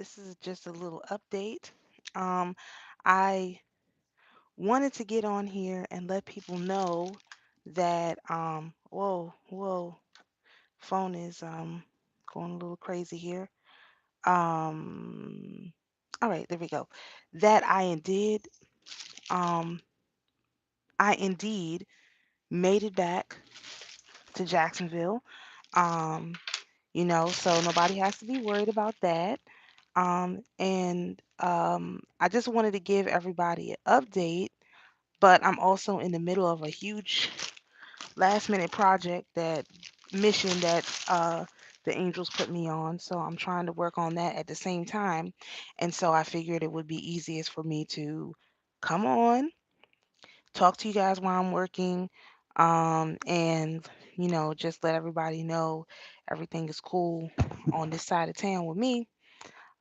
This is just a little update. Um, I wanted to get on here and let people know that whoa, phone is going a little crazy here. Um, all right, there we go. That um I indeed made it back to Jacksonville. Um, so nobody has to be worried about that. And I just wanted to give everybody an update, but I'm also in the middle of a huge last minute project that mission that the Angels put me on. So I'm trying to work on that at the same time. And so I figured it would be easiest for me to come on, talk to you guys while I'm working, and just let everybody know everything is cool on this side of town with me.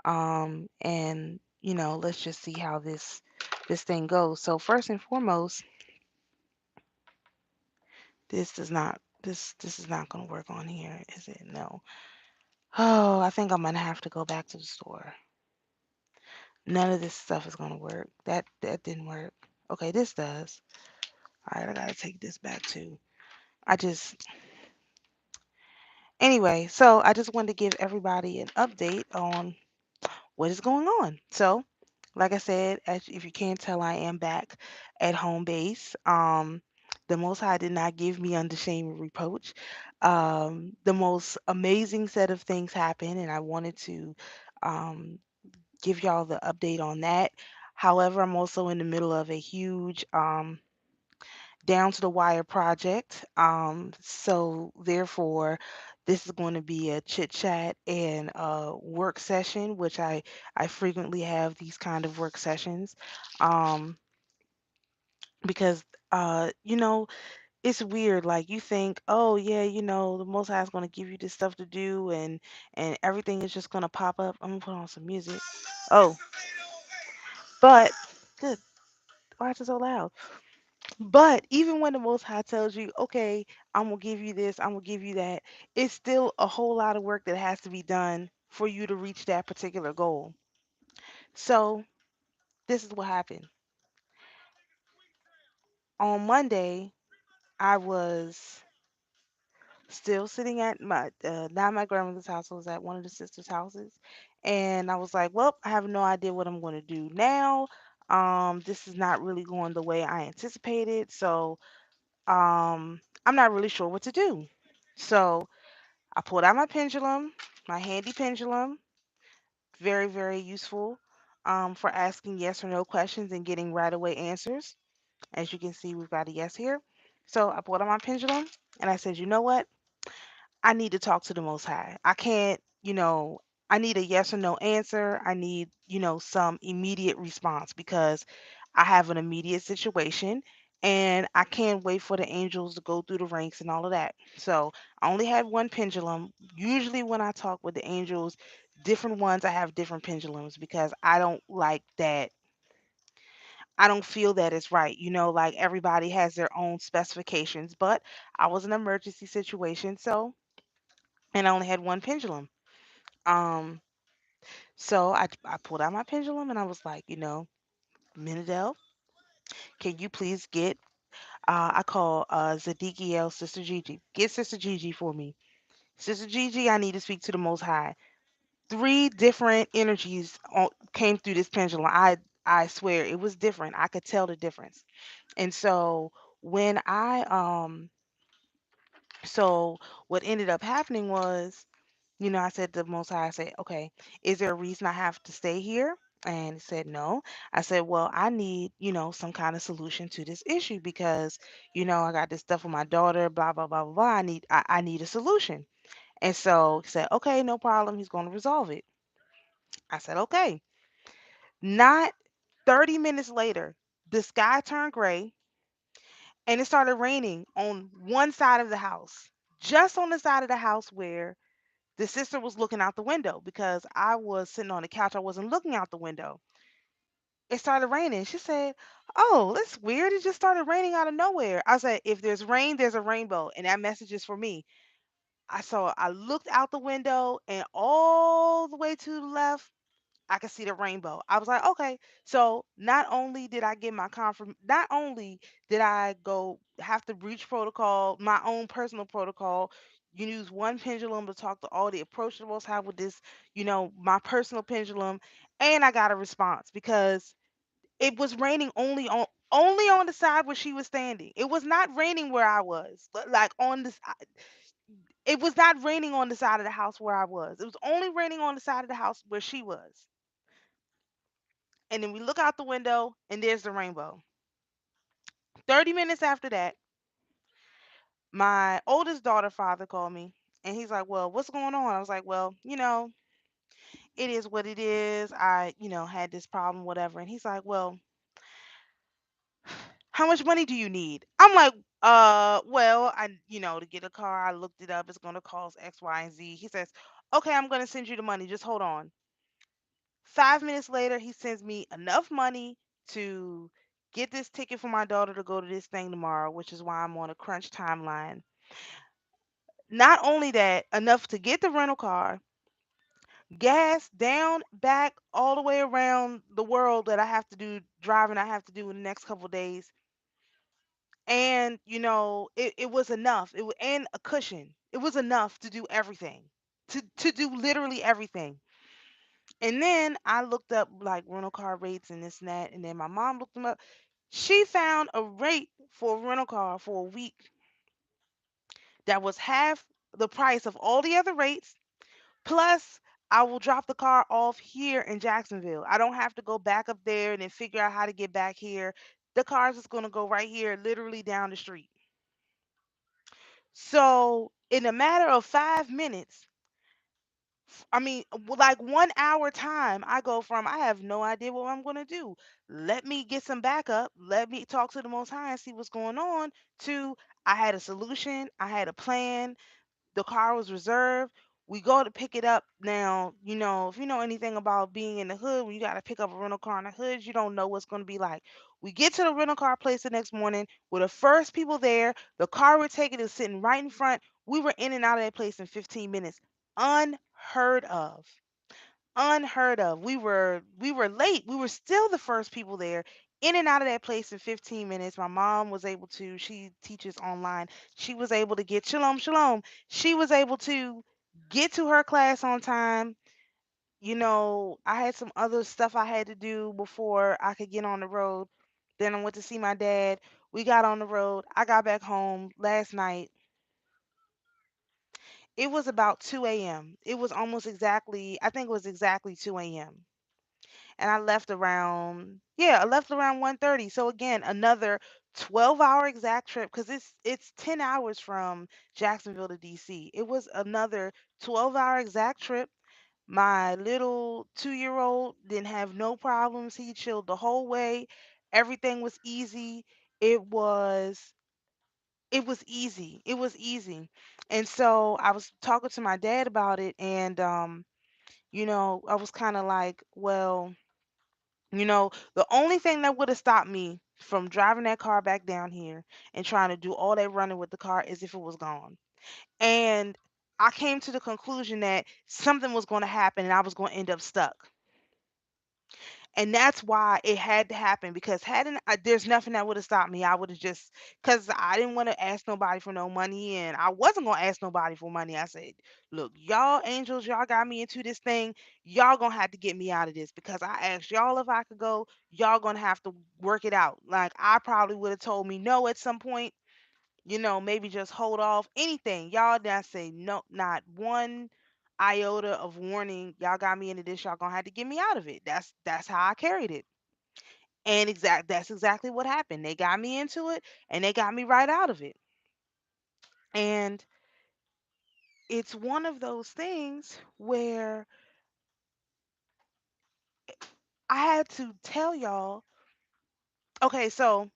And let's just see how this thing goes. So first and foremost, this is not going to work on here, is it? No. Oh, I think I'm gonna have to go back to the store. None of this stuff is gonna work. That didn't work. Okay, this does. All right, I gotta take this back too. I just Anyway, so I just wanted to give everybody an update on what is going on. So, like I said, as if you can't tell, I am back at home base. The Most High did not give me under shame or reproach. The most amazing set of things happened, and I wanted to um, give y'all the update on that. However, I'm also in the middle of a huge down to the wire project. So therefore, this is going to be a chit chat and a work session, which I frequently have these kind of work sessions, um, because it's weird. Like you think, oh yeah, the Most High is going to give you this stuff to do, and everything is just going to pop up. I'm gonna put on some music. Oh, but good. Why is it so loud? But even when the Most High tells you, okay, I'm going to give you this, I'm going to give you that, it's still a whole lot of work that has to be done for you to reach that particular goal. So, this is what happened. On Monday, I was still sitting at not my grandmother's house, I was at one of the sisters' houses. And I was like, well, I have no idea what I'm going to do now. This is not really going the way I anticipated. So, I'm not really sure what to do. So, I pulled out my pendulum, my handy pendulum, very, very useful for asking yes or no questions and getting right away answers. As you can see, we've got a yes here. So I pulled out my pendulum and I said, you know what? I need to talk to the Most High. I can't, I need a yes or no answer. I need, some immediate response because I have an immediate situation and I can't wait for the angels to go through the ranks and all of that. So I only had one pendulum. Usually, when I talk with the angels, different ones, I have different pendulums because I don't like that. I don't feel that it's right. Like everybody has their own specifications, but I was in an emergency situation. So, and I only had one pendulum. Um, so I pulled out my pendulum and I was like, Minadel, can you please get I call Zadikiel Sister Gigi. Get Sister Gigi for me. Sister Gigi, I need to speak to the Most High. Three different energies came through this pendulum. I swear it was different. I could tell the difference. And when I so what ended up happening was, I said to the Most High, I said, okay, is there a reason I have to stay here? And he said, no. I said, well, I need, some kind of solution to this issue because, I got this stuff with my daughter, blah, blah, blah, blah, blah. I need a solution. And so he said, okay, no problem. He's going to resolve it. I said, okay. Not 30 minutes later, the sky turned gray and it started raining on one side of the house, just on the side of the house where the sister was looking out the window because I was sitting on the couch. I wasn't looking out the window. It started raining. She said, oh, that's weird. It just started raining out of nowhere. I said, if there's rain, there's a rainbow. And that message is for me. I looked out the window and all the way to the left. I could see the rainbow. I was like, okay. So not only did I get my not only did I go have to breach protocol, my own personal protocol. You use one pendulum to talk to all the approach the most high with this, my personal pendulum, and I got a response because it was raining only on the side where she was standing. It was not raining where I was. Like on this, it was not raining on the side of the house where I was. It was only raining on the side of the house where she was. And then we look out the window and there's the rainbow. 30 minutes after that, my oldest daughter father called me and he's like, "Well, what's going on?" I was like, "Well, it is what it is. I, had this problem, whatever." And he's like, "Well, how much money do you need?" I'm like, well, to get a car, I looked it up. It's going to cost X, Y, and Z. He says, "Okay, I'm going to send you the money. Just hold on." 5 minutes later, he sends me enough money to get this ticket for my daughter to go to this thing tomorrow, which is why I'm on a crunch timeline. Not only that, enough to get the rental car, gas down, back, all the way around the world that I have to do, driving I have to do in the next couple of days. And, it was enough. And a cushion. It was enough to do everything, to do literally everything. And then I looked up like rental car rates and this and that. And then my mom looked them up. She found a rate for a rental car for a week that was half the price of all the other rates. Plus, I will drop the car off here in Jacksonville. I don't have to go back up there and then figure out how to get back here. The car's just going to go right here, literally down the street. So, in a matter of 5 minutes, I mean, like 1 hour time, I go from I have no idea what I'm going to do. Let me get some backup. Let me talk to the Most High and see what's going on. To I had a solution. I had a plan. The car was reserved. We go to pick it up. Now, if you know anything about being in the hood, when you got to pick up a rental car in the hood, you don't know what's going to be like. We get to the rental car place the next morning. We're the first people there. The car we're taking is sitting right in front. We were in and out of that place in 15 minutes. Unheard of. Unheard of. We were late. We were still the first people there. In and out of that place in 15 minutes. My mom was able to, she teaches online. She was able to get shalom, shalom. She was able to get to her class on time. I had some other stuff I had to do before I could get on the road. Then I went to see my dad. We got on the road. I got back home last night. It was about 2 a.m. It was almost exactly, I think it was exactly 2 a.m. And I left around, yeah, I left around 1:30. So again, another 12-hour exact trip because it's 10 hours from Jacksonville to DC. It was another 12-hour exact trip. My little 2-year-old didn't have no problems. He chilled the whole way. Everything was easy. It was it was easy. It was easy. And so I was talking to my dad about it and I was kind of like, well, the only thing that would have stopped me from driving that car back down here and trying to do all that running with the car is if it was gone. And I came to the conclusion that something was going to happen and I was going to end up stuck. And that's why it had to happen because hadn't there's nothing that would have stopped me. I would have just because I didn't want to ask nobody for no money and I wasn't gonna ask nobody for money. I said, look, y'all angels, y'all got me into this thing. Y'all gonna have to get me out of this because I asked y'all if I could go. Y'all gonna have to work it out. Like I probably would have told me no at some point. Maybe just hold off anything. Y'all did say no, not one iota of warning. Y'all got me into this. Y'all gonna have to get me out of it. That's how I carried it. And that's exactly what happened. They got me into it and they got me right out of it. And it's one of those things where I had to tell y'all, okay, so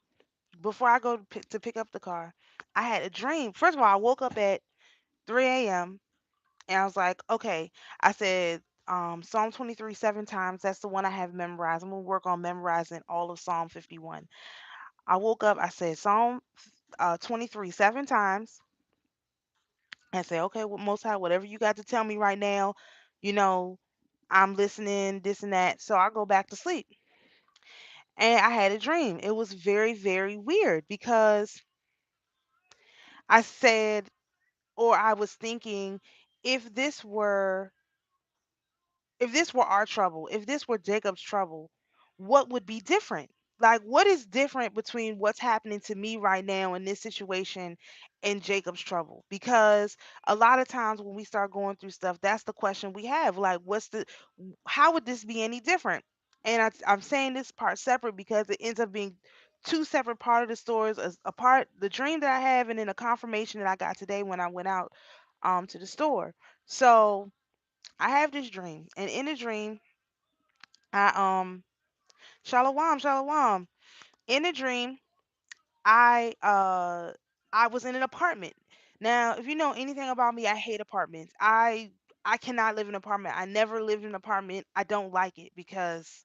before I go to pick up the car, I had a dream. First of all, I woke up at 3 a.m. and I was like, okay, I said Psalm 23 7 times. That's the one I have memorized. I'm gonna work on memorizing all of Psalm 51. I woke up, I said Psalm 23 7 times and say, okay, well, Most High, whatever you got to tell me right now, you know, I'm listening, this and that. So I go back to sleep. And I had a dream. It was very, very weird because I said, or I was thinking, if this were if this were our trouble, if this were Jacob's trouble, what would be different? Like, what is different between what's happening to me right now in this situation and Jacob's trouble? Because a lot of times when we start going through stuff, that's the question we have. Like, how would this be any different? And I'm saying this part separate because it ends up being two separate part of the stories. A part, the dream that I have, and then a confirmation that I got today when I went out to the store. So I have this dream, and in the dream, I shalom, shalom. In the dream, I uh I was in an apartment. Now, if you know anything about me, I hate apartments. I cannot live in an apartment. I never lived in an apartment. I don't like it because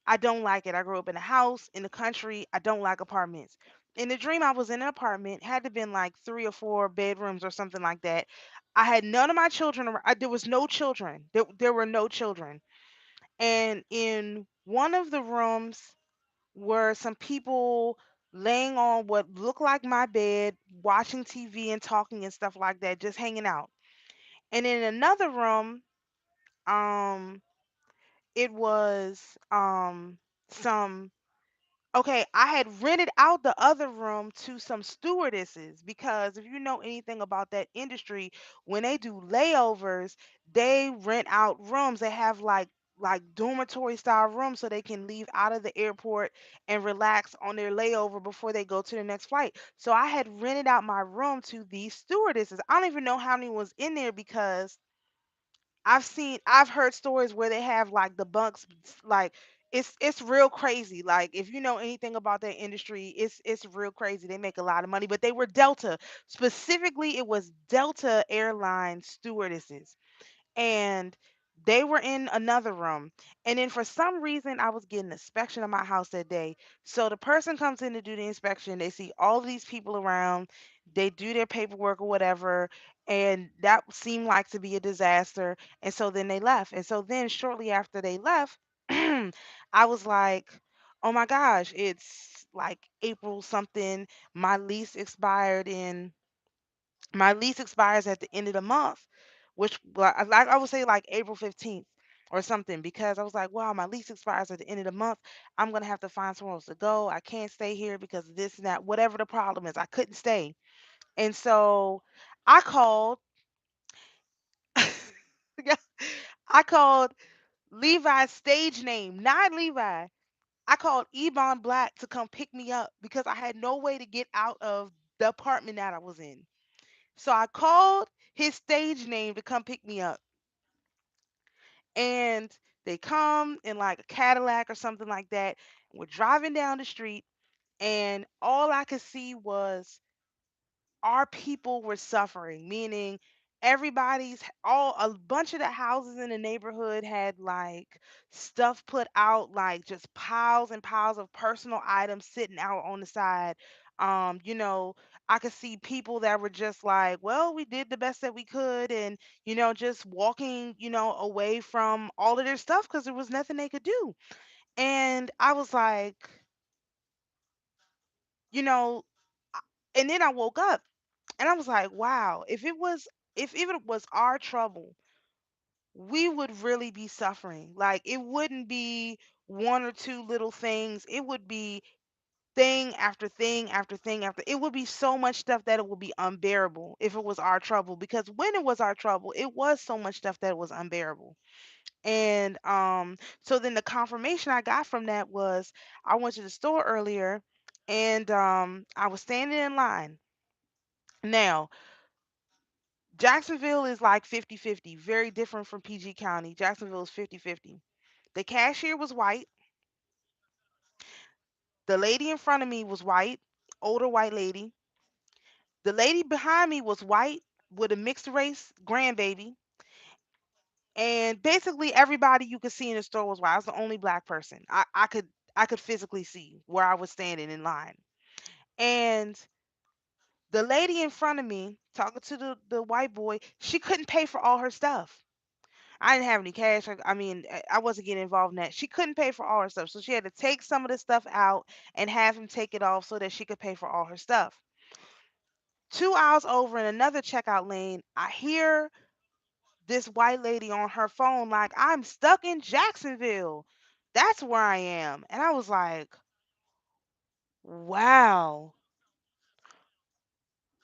I don't like it. I grew up in a house in the country. I don't like apartments. In the dream, I was in an apartment. Had to been like 3 or 4 bedrooms or something like that. I had none of my children. There was no children. There were no children. And in one of the rooms were some people laying on what looked like my bed, watching TV and talking and stuff like that, just hanging out. And in another room, um, it was some okay, I had rented out the other room to some stewardesses because if you know anything about that industry, when they do layovers, they rent out rooms. They have like dormitory style rooms so they can leave out of the airport and relax on their layover before they go to the next flight. So I had rented out my room to these stewardesses. I don't even know how many was in there because I've heard stories where they have like the bunks like it's real crazy. Like if you know anything about that industry, it's real crazy. They make a lot of money, but they were Delta. Specifically, it was Delta Airlines stewardesses and they were in another room. And then for some reason, I was getting inspection of my house that day. So the person comes in to do the inspection. They see all of these people around. They do their paperwork or whatever, and that seemed like to be a disaster. And so then they left. And so then shortly after they left, I was like, "Oh my gosh, it's like April something. My lease expired in my lease expires at the end of the month, which like I would say like April 15th or something because I was like, wow, my lease expires at the end of the month. I'm gonna have to find somewhere else to go. I can't stay here because of this and that, whatever the problem is. I couldn't stay. And so I called yeah, I called Levi's stage name, not Levi. I called Ebon Black to come pick me up because I had no way to get out of the apartment that I was in. So I called his stage name to come pick me up. And they come in like a Cadillac or something like that. We're driving down the street, and all I could see was our people were suffering, meaning all a bunch of the houses in the neighborhood had like stuff put out, like just piles and piles of personal items sitting out on the side. You know, I could see people that were just like, well, we did the best that we could, and just walking, away from all of their stuff because there was nothing they could do. And I was like, you know, and then I woke up and I was like, wow, if it was our trouble, we would really be suffering. Like it wouldn't be one or two little things. It would be thing after thing after thing after. It would be so much stuff that it would be unbearable if it was our trouble because when it was our trouble, it was so much stuff that was unbearable. And so then the confirmation I got from that was I went to the store earlier and I was standing in line. Now, Jacksonville is like 50-50, very different from PG County. Jacksonville is 50-50. The cashier was white. The lady in front of me was white, older white lady. The lady behind me was white with a mixed race grandbaby. And basically everybody you could see in the store was white. I was the only black person. I could physically see where I was standing in line. And the lady in front of me talking to the white boy, she couldn't pay for all her stuff. I didn't have any cash. I mean, I wasn't getting involved in that. She couldn't pay for all her stuff, so she had to take some of the stuff out and have him take it off so that she could pay for all her stuff. 2 hours over in another checkout lane, I hear this white lady on her phone like, "I'm stuck in Jacksonville. That's where I am." And I was like, "Wow,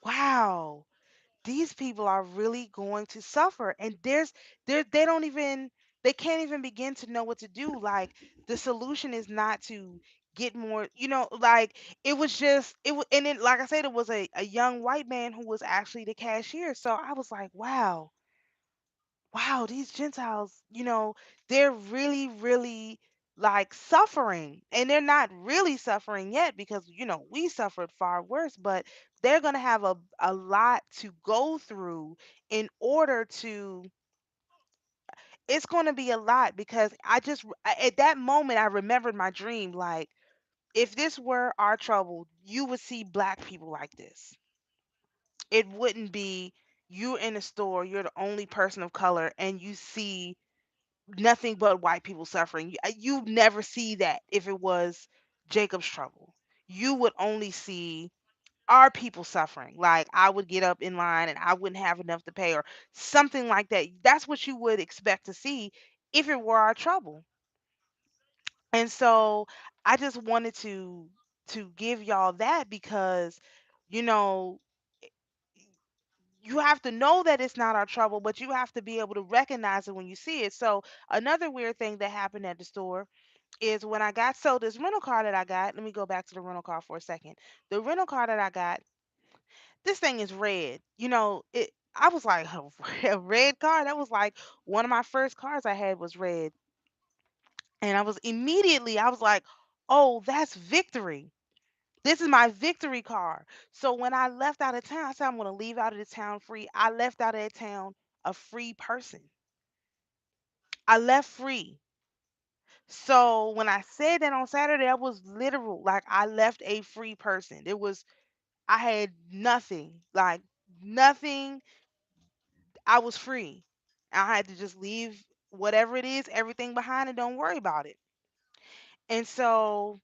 wow." These people are really going to suffer, and they don't even, they can't even begin to know what to do. Like, the solution is not to get more, like, it was just it was, and then, like I said, it was a young white man who was actually the cashier. So I was like, wow, wow, these Gentiles, they're really, really, like, suffering. And they're not really suffering yet, because, we suffered far worse, but they're going to have a lot to go through in order to, it's going to be a lot, because at that moment, I remembered my dream. Like, if this were our trouble, you would see black people like this. It wouldn't be you're in a store, you're the only person of color, and you see nothing but white people suffering. You never see that if it was Jacob's trouble. You would only see our people suffering. Like, I would get up in line and I wouldn't have enough to pay, or something like that. That's what you would expect to see if it were our trouble. And so I just wanted to give y'all that, because you know you have to know that it's not our trouble, but you have to be able to recognize it when you see it. So another weird thing that happened at the store is when I got, so this rental car that I got, let me go back to the rental car for a second. The rental car that I got, this thing is red. I was like, a red car? That was like one of my first cars I had was red. And I was like, oh, that's victory. This is my victory car. So when I left out of town, I said, I'm going to leave out of the town free. I left out of that town a free person. I left free. So when I said that on Saturday, that was literal. Like, I left a free person. I had nothing, like, nothing. I was free. I had to just leave whatever it is, everything behind, and don't worry about it. And so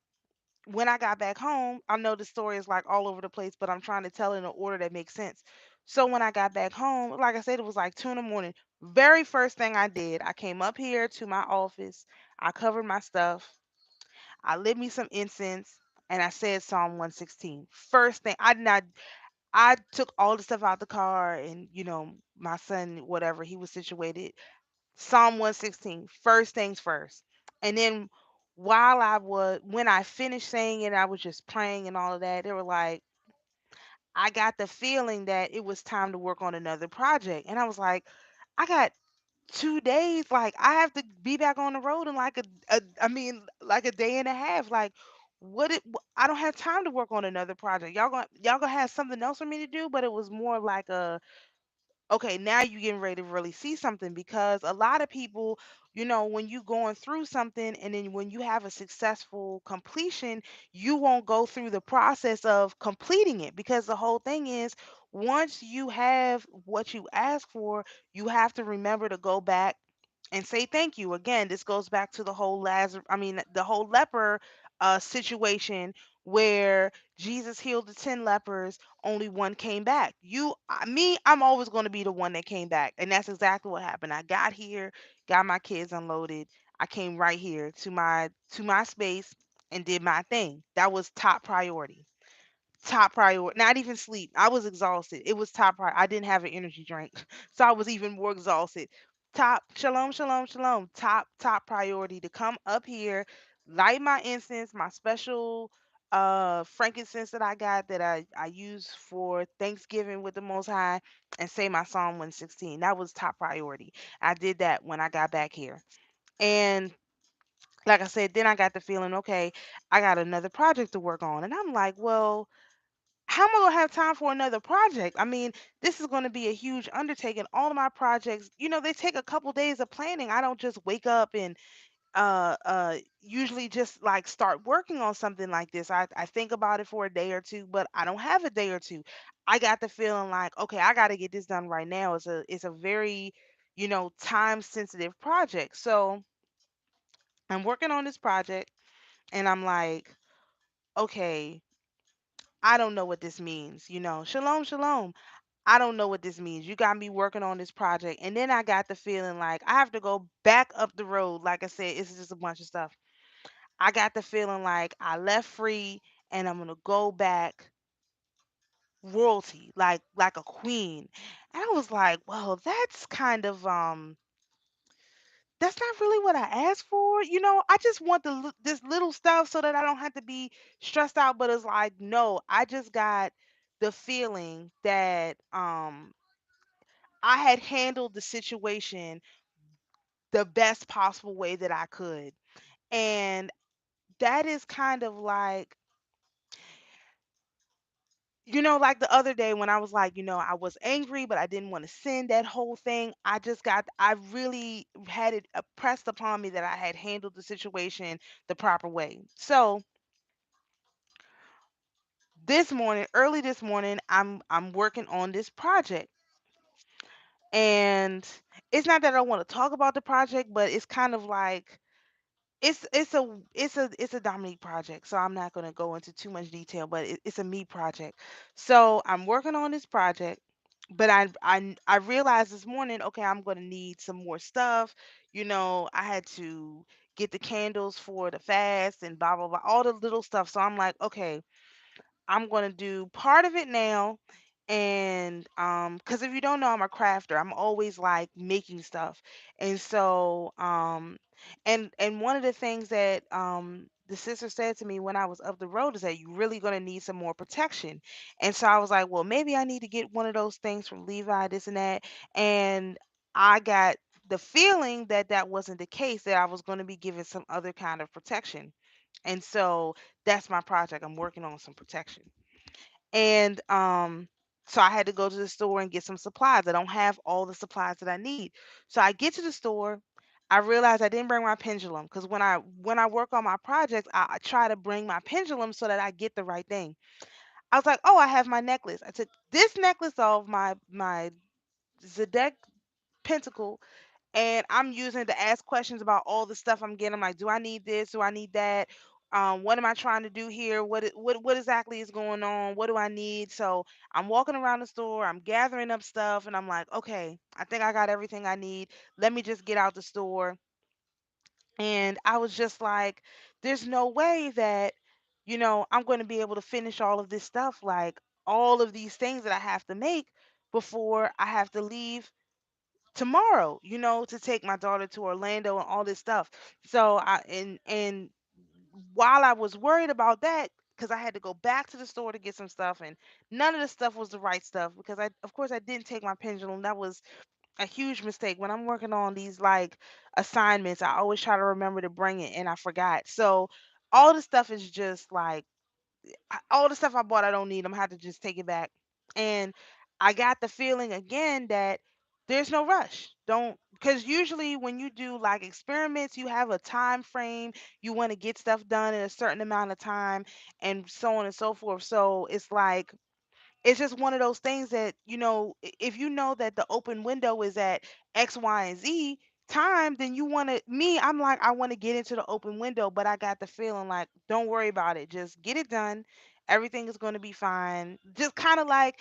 when I got back home, I know the story is like all over the place, but I'm trying to tell it in an order that makes sense. So when I got back home, like I said, it was like 2 in the morning. Very first thing I did, I came up here to my office. I covered my stuff. I lit me some incense, and I said Psalm 116. First thing, I took all the stuff out the car, and my son, whatever, he was situated. Psalm 116, first things first. And then when I finished saying it, I was just praying and all of that. They were like, I got the feeling that it was time to work on another project. And I was like, I got 2 days. Like, I have to be back on the road in like I mean, like a day and a half. Like, I don't have time to work on another project. Y'all gonna have something else for me to do. But it was more like okay, now you getting ready to really see something, because a lot of people, when you going through something, and then when you have a successful completion, you won't go through the process of completing it, because the whole thing is, once you have what you ask for, you have to remember to go back and say thank you. Again, this goes back to the whole leper situation, where Jesus healed the 10 lepers, only one came back. I'm always going to be the one that came back. And that's exactly what happened. I got here, got my kids unloaded. I came right here to my space and did my thing. That was top priority. Top priority. Not even sleep. I was exhausted. It was top priority. I didn't have an energy drink, so I was even more exhausted. Top, shalom, shalom, shalom. Top priority to come up here, light my incense, my special frankincense that I got, that I use for Thanksgiving with the Most High, and say my Psalm 116. That was top priority. I did that when I got back here. And like I said, then I got the feeling, okay, I got another project to work on. And I'm like, well, how am I gonna have time for another project? I mean, this is gonna be a huge undertaking. All of my projects, they take a couple days of planning. I don't just wake up and usually just like start working on something like this. I think about it for a day or two, but I don't have a day or two. I got the feeling like, okay, I gotta get this done right now. It's a very time sensitive project. So I'm working on this project and I'm like, okay, I don't know what this means. Shalom, shalom. I don't know what this means. You got me working on this project. And then I got the feeling like I have to go back up the road. Like I said, it's just a bunch of stuff. I got the feeling like I left free and I'm going to go back royalty, like a queen. And I was like, well, that's not really what I asked for. I just want this little stuff so that I don't have to be stressed out. But it's like, no, I just got the feeling that I had handled the situation the best possible way that I could. And that is kind of like, like the other day when I was like, I was angry, but I didn't want to send that whole thing. I really had it pressed upon me that I had handled the situation the proper way. So this morning, early this morning, I'm working on this project. And it's not that I don't want to talk about the project, but it's kind of like it's a Dominique project, so I'm not going to go into too much detail, but it's a me project. So I'm working on this project, but I realized this morning, okay, I'm going to need some more stuff. I had to get the candles for the fast and blah blah blah, all the little stuff. So I'm like, okay, I'm going to do part of it now. And cuz if you don't know, I'm a crafter. I'm always like making stuff. And so and one of the things that the sister said to me when I was up the road is that you really going to need some more protection. And so I was like, well, maybe I need to get one of those things from Levi, this and that. And I got the feeling that that wasn't the case, that I was going to be given some other kind of protection. And so that's my project. I'm working on some protection. And so I had to go to the store and get some supplies. I don't have all the supplies that I need. So I get to the store. I realized I didn't bring my pendulum because when I work on my projects, I try to bring my pendulum so that I get the right thing. I was like, oh, I have my necklace. I took this necklace off my Zedek pentacle, and I'm using it to ask questions about all the stuff I'm getting. I'm like, do I need this? Do I need that? What am I trying to do here? What exactly is going on? What do I need? So I'm walking around the store, I'm gathering up stuff, and I'm like, okay, I think I got everything I need. Let me just get out the store. And I was just like, there's no way that, I'm going to be able to finish all of this stuff, like all of these things that I have to make before I have to leave tomorrow, to take my daughter to Orlando and all this stuff. So and while I was worried about that, because I had to go back to the store to get some stuff, and none of the stuff was the right stuff, because of course I didn't take my pendulum. That was a huge mistake. When I'm working on these like assignments, I always try to remember to bring it, and I forgot. So all the stuff is just like all the stuff I bought I don't need. I'm gonna have to just take it back. And I got the feeling again that there's no rush. Don't, because usually when you do like experiments, you have a time frame. You want to get stuff done in a certain amount of time, and so on and so forth. So it's just one of those things that, if you know that the open window is at X, Y, and Z time, then you want to, I'm like, I want to get into the open window, but I got the feeling like, don't worry about it. Just get it done. Everything is going to be fine. Just kind of like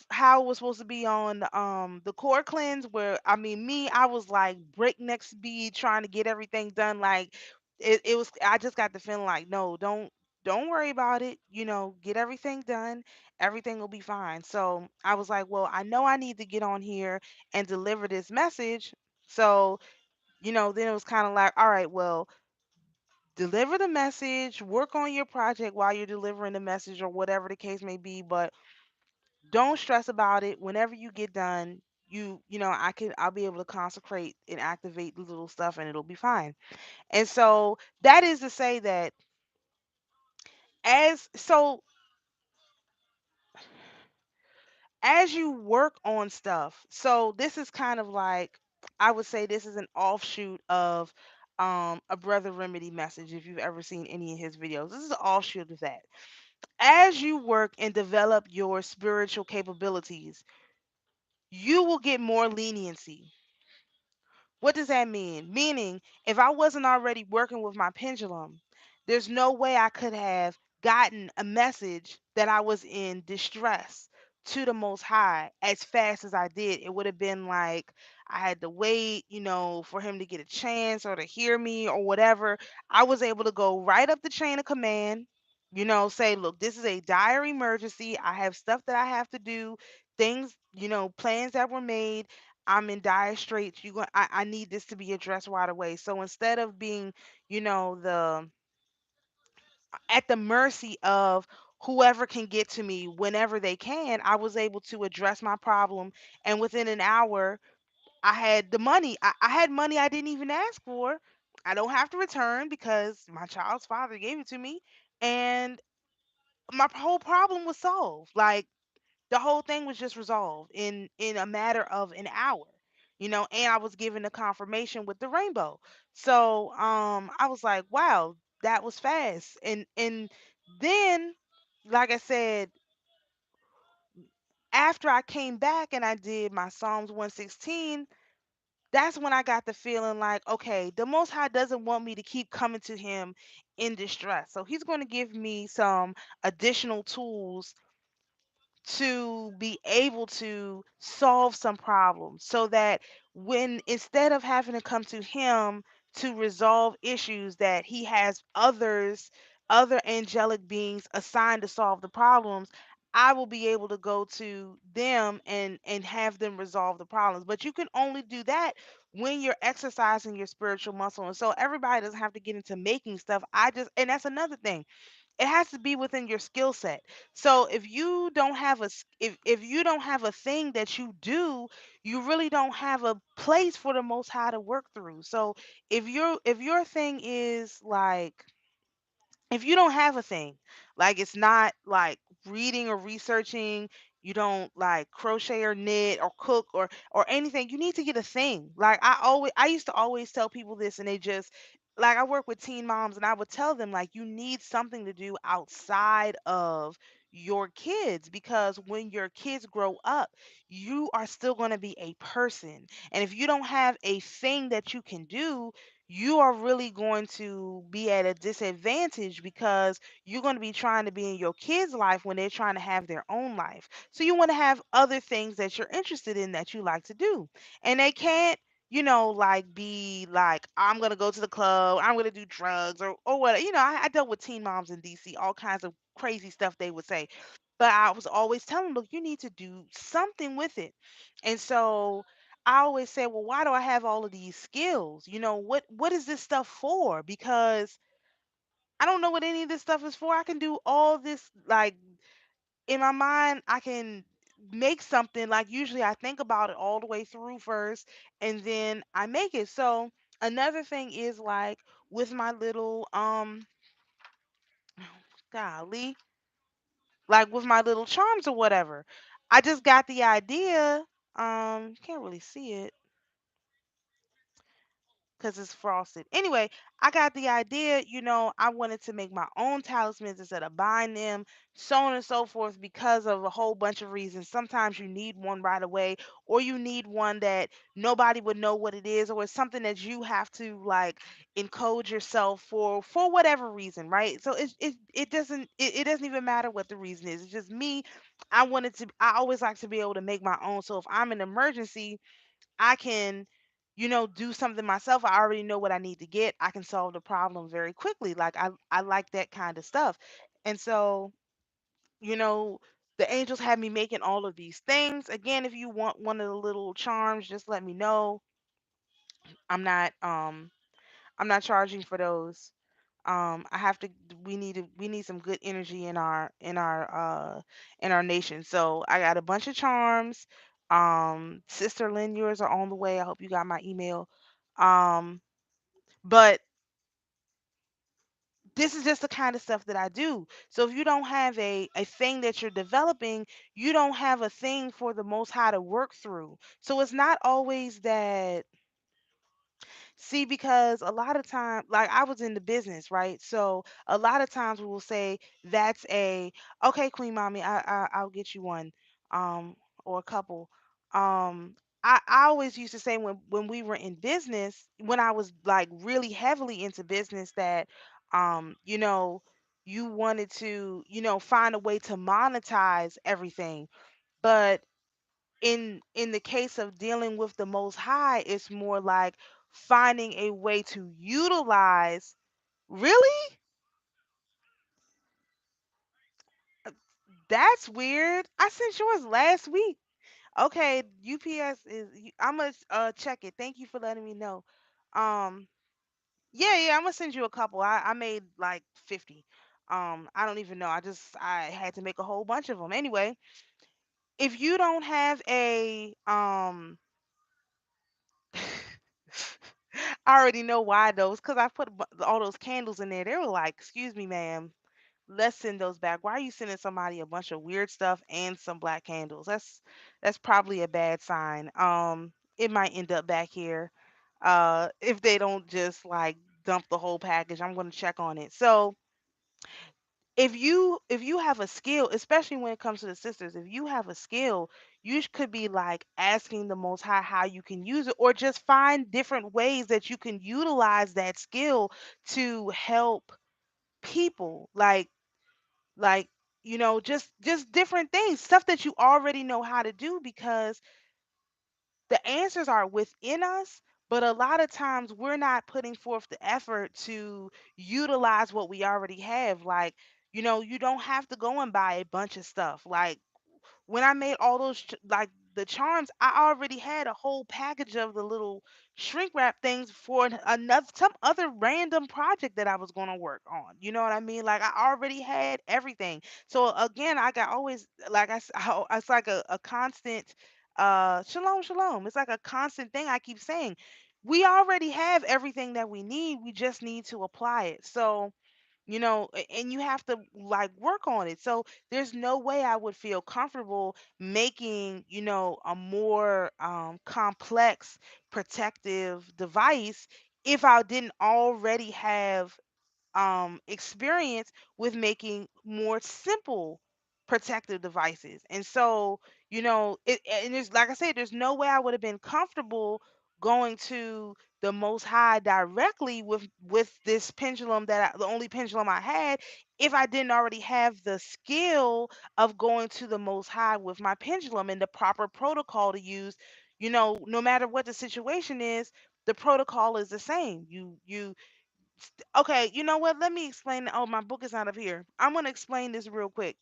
how it was supposed to be on the core cleanse, where I was like breakneck speed trying to get everything done. Like it was, I just got the feeling like, no, don't worry about it, get everything done, everything will be fine. So I was like, well, I know I need to get on here and deliver this message. So then it was kind of like, all right, well, deliver the message, work on your project while you're delivering the message, or whatever the case may be, but don't stress about it. Whenever you get done, I'll be able to consecrate and activate the little stuff, and it'll be fine. And so that is to say that, as so as you work on stuff, so this is kind of like, I would say this is an offshoot of a Brother Remedy message. If you've ever seen any of his videos, this is an offshoot of that. As you work and develop your spiritual capabilities, you will get more leniency. What does that mean? Meaning, if I wasn't already working with my pendulum, there's no way I could have gotten a message that I was in distress to the Most High as fast as I did. It would have been like I had to wait, for him to get a chance or to hear me or whatever. I was able to go right up the chain of command, say, look, this is a dire emergency. I have stuff that I have to do, things, plans that were made. I'm in dire straits. I need this to be addressed right away. So instead of being, the at the mercy of whoever can get to me whenever they can, I was able to address my problem. And within an hour, I had the money. I had money I didn't even ask for. I don't have to return because my child's father gave it to me. And my whole problem was solved. Like, the whole thing was just resolved in a matter of an hour, and I was given the confirmation with the rainbow. So I was like, wow, that was fast. And then, like I said, after I came back and I did my Psalms 116, that's when I got the feeling like, okay, the Most High doesn't want me to keep coming to him in distress, so he's going to give me some additional tools to be able to solve some problems, so that when, instead of having to come to him to resolve issues, that he has other angelic beings assigned to solve the problems, I will be able to go to them and have them resolve the problems. But you can only do that when you're exercising your spiritual muscle. And so everybody doesn't have to get into making stuff. And that's another thing, it has to be within your skill set. So if you don't have if you don't have a thing that you do, you really don't have a place for the Most High to work through. So if your thing is like, if you don't have a thing, like it's not like reading or researching, you don't like crochet or knit or cook or anything, you need to get a thing. Like, I used to always tell people this, and they just, like, I work with teen moms, and I would tell them, like, you need something to do outside of your kids, because when your kids grow up, you are still going to be a person. And if you don't have a thing that you can do, you are really going to be at a disadvantage, because you're going to be trying to be in your kids' life when they're trying to have their own life. So you want to have other things that you're interested in that you like to do. And they can't, like, be like, I'm going to go to the club, I'm going to do drugs or what. I dealt with teen moms in DC, all kinds of crazy stuff they would say. But I was always telling them, look, you need to do something with it. And so I always say, well, why do I have all of these skills? What is this stuff for? Because I don't know what any of this stuff is for. I can do all this, like, in my mind, I can make something. Like, usually I think about it all the way through first, and then I make it. So another thing is, like, with my little golly, like with my little charms or whatever. I just got the idea. Can't really see it because it's frosted. Anyway, I got the idea, I wanted to make my own talismans instead of buying them, so on and so forth, because of a whole bunch of reasons. Sometimes you need one right away, or you need one that nobody would know what it is, or it's something that you have to, like, encode yourself for whatever reason, right? So it doesn't even matter what the reason is. It's just me. I always like to be able to make my own. So if I'm in an emergency, I can, do something myself. I already know what I need to get. I can solve the problem very quickly. Like, I like that kind of stuff. And so, you know, the angels had me making all of these things. Again, if you want one of the little charms, just let me know. I'm not um I'm not charging for those. I have to we need some good energy in our nation. So I got a bunch of charms. Sister Lynn, yours are on the way. I hope you got my email. Um, but this is just the kind of stuff that I do. So if you don't have a thing that you're developing, you don't have a thing for the Most High to work through. So it's not always that. See, because a lot of time, like, I was in the business, right? So a lot of times we will say that's okay, Queen Mommy, I'll get you one, or a couple. um I always used to say when we were in business, when I was like really heavily into business, that you know, you wanted to, find a way to monetize everything. But in the case of dealing with the most high, it's more like finding a way to utilize. Really? That's weird. I sent yours last week. Okay, UPS is. I'm gonna check it. Thank you for letting me know. Um, yeah, yeah, I'm gonna send you a couple. I made like 50. I don't even know. I had to make a whole bunch of them. Anyway, if you don't have a I already know why those, because I put all those candles in there. They were like, "Excuse me, ma'am. Let's send those back. Why are you sending somebody a bunch of weird stuff and some black candles? That's probably a bad sign. It might end up back here. If they don't just like dump the whole package, I'm going to check on it. So if you have a skill, especially when it comes to the sisters, if you have a skill, you could be like asking the Most High how you can use it, or just find different ways that you can utilize that skill to help people. Like just different things, stuff that you already know how to do, because the answers are within us, but a lot of times we're not putting forth the effort to utilize what we already have. Like, you don't have to go and buy a bunch of stuff. Like, when I made all those like the charms, I already had a whole package of the little shrink wrap things for another some other random project that I was going to work on. You know what I mean? Like, I already had everything. So again, I got always, like it's like a constant shalom shalom. It's like a constant thing I keep saying. We already have everything that we need. We just need to apply it. So, and you have to like work on it. So there's no way I would feel comfortable making, a more complex protective device if I didn't already have experience with making more simple protective devices. And so, and there's, like I said, there's no way I would have been comfortable going to the Most High directly with this pendulum, the only pendulum I had, if I didn't already have the skill of going to the Most High with my pendulum and the proper protocol to use. No matter what the situation is, the protocol is the same. Okay, you know what? Let me explain. Oh, my book is not up here. I'm going to explain this real quick.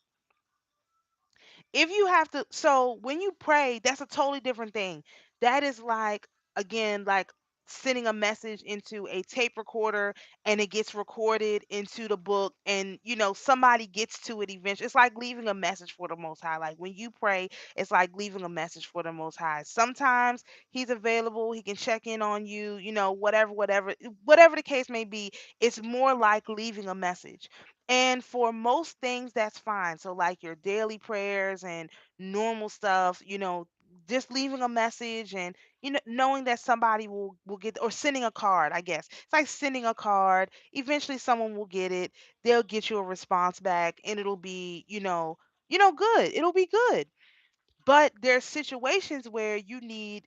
If you have to, so when you pray, that's a totally different thing. That is like, again, like sending a message into a tape recorder, and it gets recorded into the book, and somebody gets to it eventually. It's like leaving a message for the Most High. Like when you pray, it's like leaving a message for the Most High. Sometimes he's available, he can check in on you, whatever the case may be. It's more like leaving a message. And for most things, that's fine. So, like your daily prayers and normal stuff, just leaving a message, and knowing that somebody will get, or sending a card. I guess it's like sending a card. Eventually, someone will get it. They'll get you a response back, and it'll be, good. It'll be good. But there's situations where you need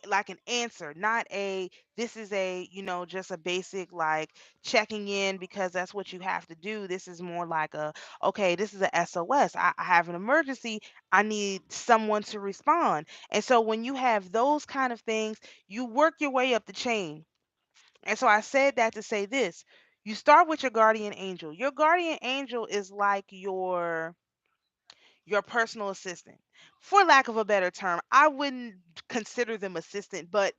like an answer, not a, this is a, just a basic like checking in because that's what you have to do. This is more like a, okay, this is a SOS. I have an emergency. I need someone to respond. And so when you have those kind of things, you work your way up the chain. And so I said that to say this. You start with your guardian angel. Your guardian angel is like your personal assistant, for lack of a better term. I wouldn't consider them assistant, but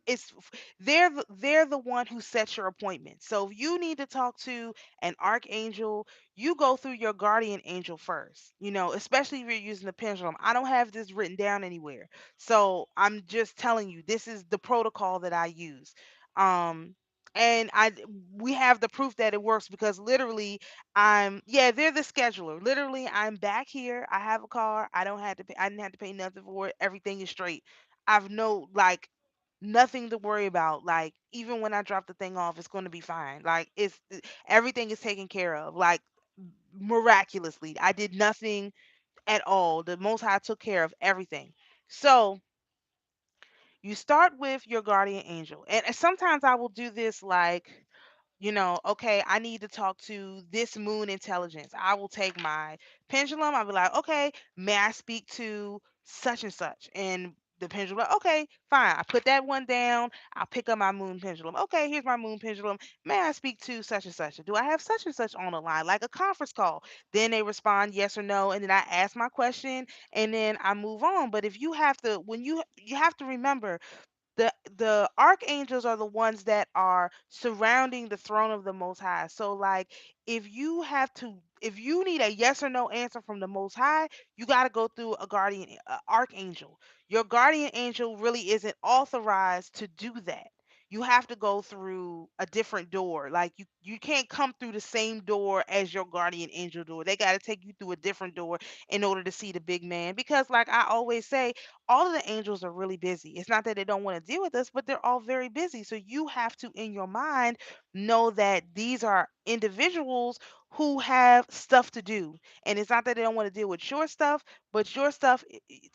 they're the one who sets your appointment. So if you need to talk to an archangel, you go through your guardian angel first, especially if you're using the pendulum. I don't have this written down anywhere, so I'm just telling you this is the protocol that I use. And we have the proof that it works, because literally, yeah, they're the scheduler. Literally, I'm back here. I have a car. I didn't have to pay nothing for it. Everything is straight. I've no like nothing to worry about. Like, even when I drop the thing off, it's going to be fine. Like, everything is taken care of. Like, miraculously. I did nothing at all. The Most High took care of everything. So, You start with your guardian angel. And sometimes I will do this like, okay, I need to talk to this moon intelligence. I will take my pendulum. I'll be like, okay, may I speak to such and such? And the pendulum, like, okay, fine. I put that one down. I'll pick up my moon pendulum. Okay, here's my moon pendulum. May I speak to such and such? Do I have such and such on the line? Like a conference call. Then they respond yes or no. And then I ask my question and then I move on. But if you have to, when you have to remember the archangels are the ones that are surrounding the throne of the most high. So like if you need a yes or no answer from the most high, you got to go through a guardian archangel. Your guardian angel really isn't authorized to do that. You have to go through a different door. Like you can't come through the same door as your guardian angel door. They got to take you through a different door in order to see the big man, because like I always say, all of the angels are really busy. It's not that they don't want to deal with us, but they're all very busy. So you have to, in your mind, know that these are individuals who have stuff to do. And it's not that they don't want to deal with your stuff, but your stuff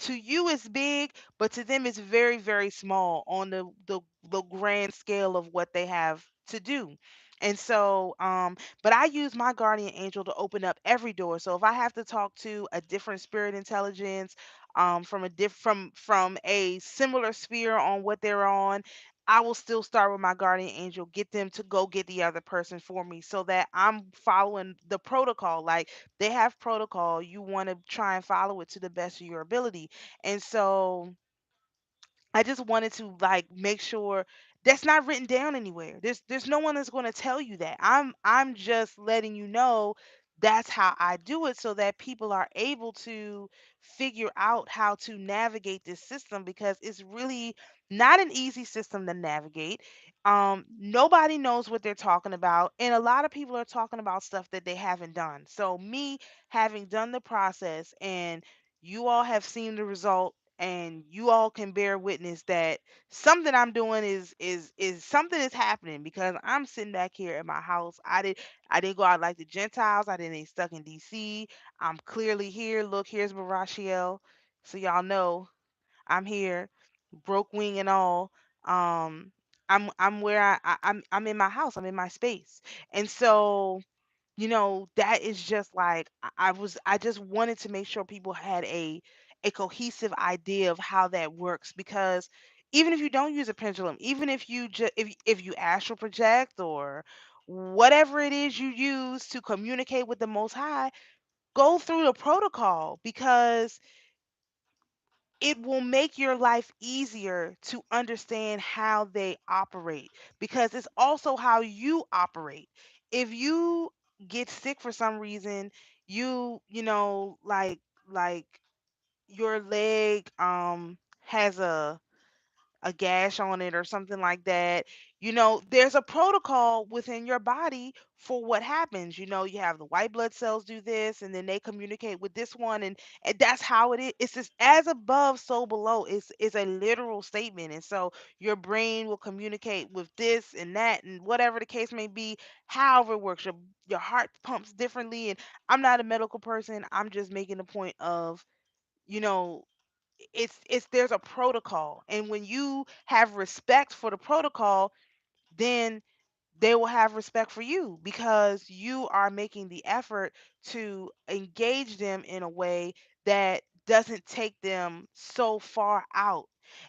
to you is big, but to them it's very, very small on the grand scale of what they have to do. And so, but I use my guardian angel to open up every door. So if I have to talk to a different spirit intelligence, from from a similar sphere on what they're on, I will still start with my guardian angel, get them to go get the other person for me so that I'm following the protocol. Like they have protocol, you want to try and follow it to the best of your ability. And so I just wanted to like make sure that's not written down anywhere. There's no one that's going to tell you that. I'm just letting you know that's how I do it so that people are able to figure out how to navigate this system, because it's really not an easy system to navigate. Nobody knows what they're talking about, and a lot of people are talking about stuff that they haven't done. So me having done the process, and you all have seen the result, and you all can bear witness that something I'm doing is something is happening, because I'm sitting back here at my house. I didn't go out like the Gentiles. I didn't ain't stuck in DC. I'm clearly here. Look, here's Barashiel. So y'all know I'm here, broke wing and all. Um I'm where I'm in my house. I'm in my space. And so that is just like I just wanted to make sure people had a cohesive idea of how that works, because even if you don't use a pendulum, even if you just if you astral project or whatever it is you use to communicate with the most high, go through the protocol, because it will make your life easier to understand how they operate, because it's also how you operate. If you get sick for some reason, like your leg has a gash on it or something like that, there's a protocol within your body for what happens. You have the white blood cells do this, and then they communicate with this one, and that's how it is. It's just as above, so below. It's a literal statement. And so your brain will communicate with this and that and whatever the case may be, however it works. Your heart pumps differently. And I'm not a medical person. I'm just making a point of, you know, it's there's a protocol, and when you have respect for the protocol, then they will have respect for you, because you are making the effort to engage them in a way that doesn't take them so far out.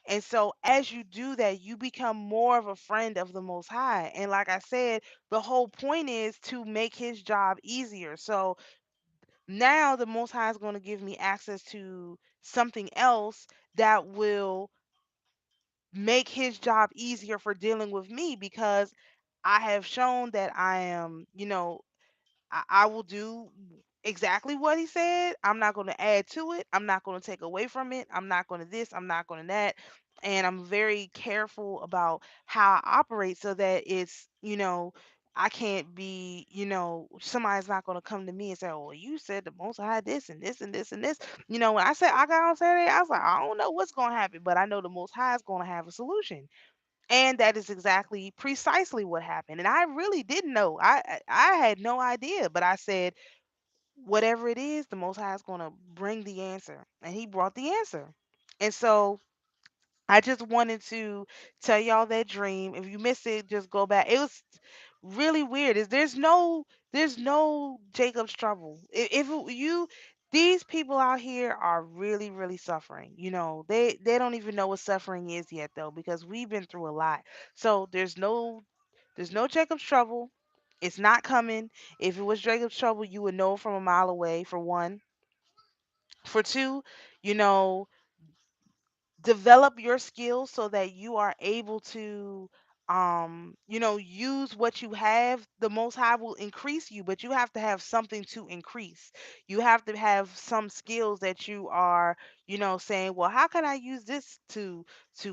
And so as you do that, you become more of a friend of the most high. And like I said, the whole point is to make his job easier. So now the most high is going to give me access to something else that will make his job easier for dealing with me, because I have shown that I am, I will do exactly what he said. I'm not going to add to it. I'm not going to take away from it. I'm not going to this. I'm not going to that. And I'm very careful about how I operate, so that I can't be, somebody's not going to come to me and say, oh, you said the most high this and this and this and this. When I said I got on Saturday, I was like, I don't know what's going to happen, but I know the most high is going to have a solution. And that is exactly precisely what happened. And I really didn't know. I had no idea, but I said, whatever it is, the Most High is going to bring the answer, and He brought the answer. And so I just wanted to tell y'all that dream. If you missed it, just go back. It was really weird. Is there's no Jacob's trouble. You these people out here are really really suffering. They don't even know what suffering is yet though because we've been through a lot. So there's no Jacob's trouble. It's not coming. If it was Jacob's trouble, you would know from a mile away. For one, for two, you know develop your skills so that you are able to use what you have. The most high will increase you, but you have to have something to increase. You have to have some skills that you are saying, well, how can I use this to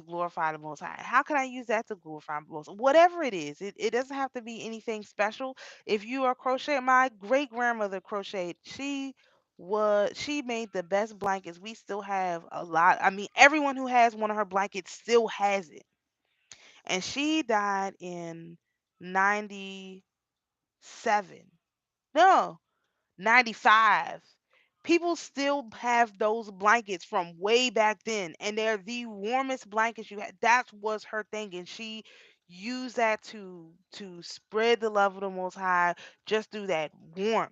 glorify the most high? How can I use that to glorify the most, whatever it is. It doesn't have to be anything special. If you are crochet, my great grandmother crocheted. She made the best blankets. We still have a lot. I mean, everyone who has one of her blankets still has it. And she died in 97. No, 95. People still have those blankets from way back then, and they're the warmest blankets you had. That was her thing, and she used that to spread the love of the Most High, just through that warmth.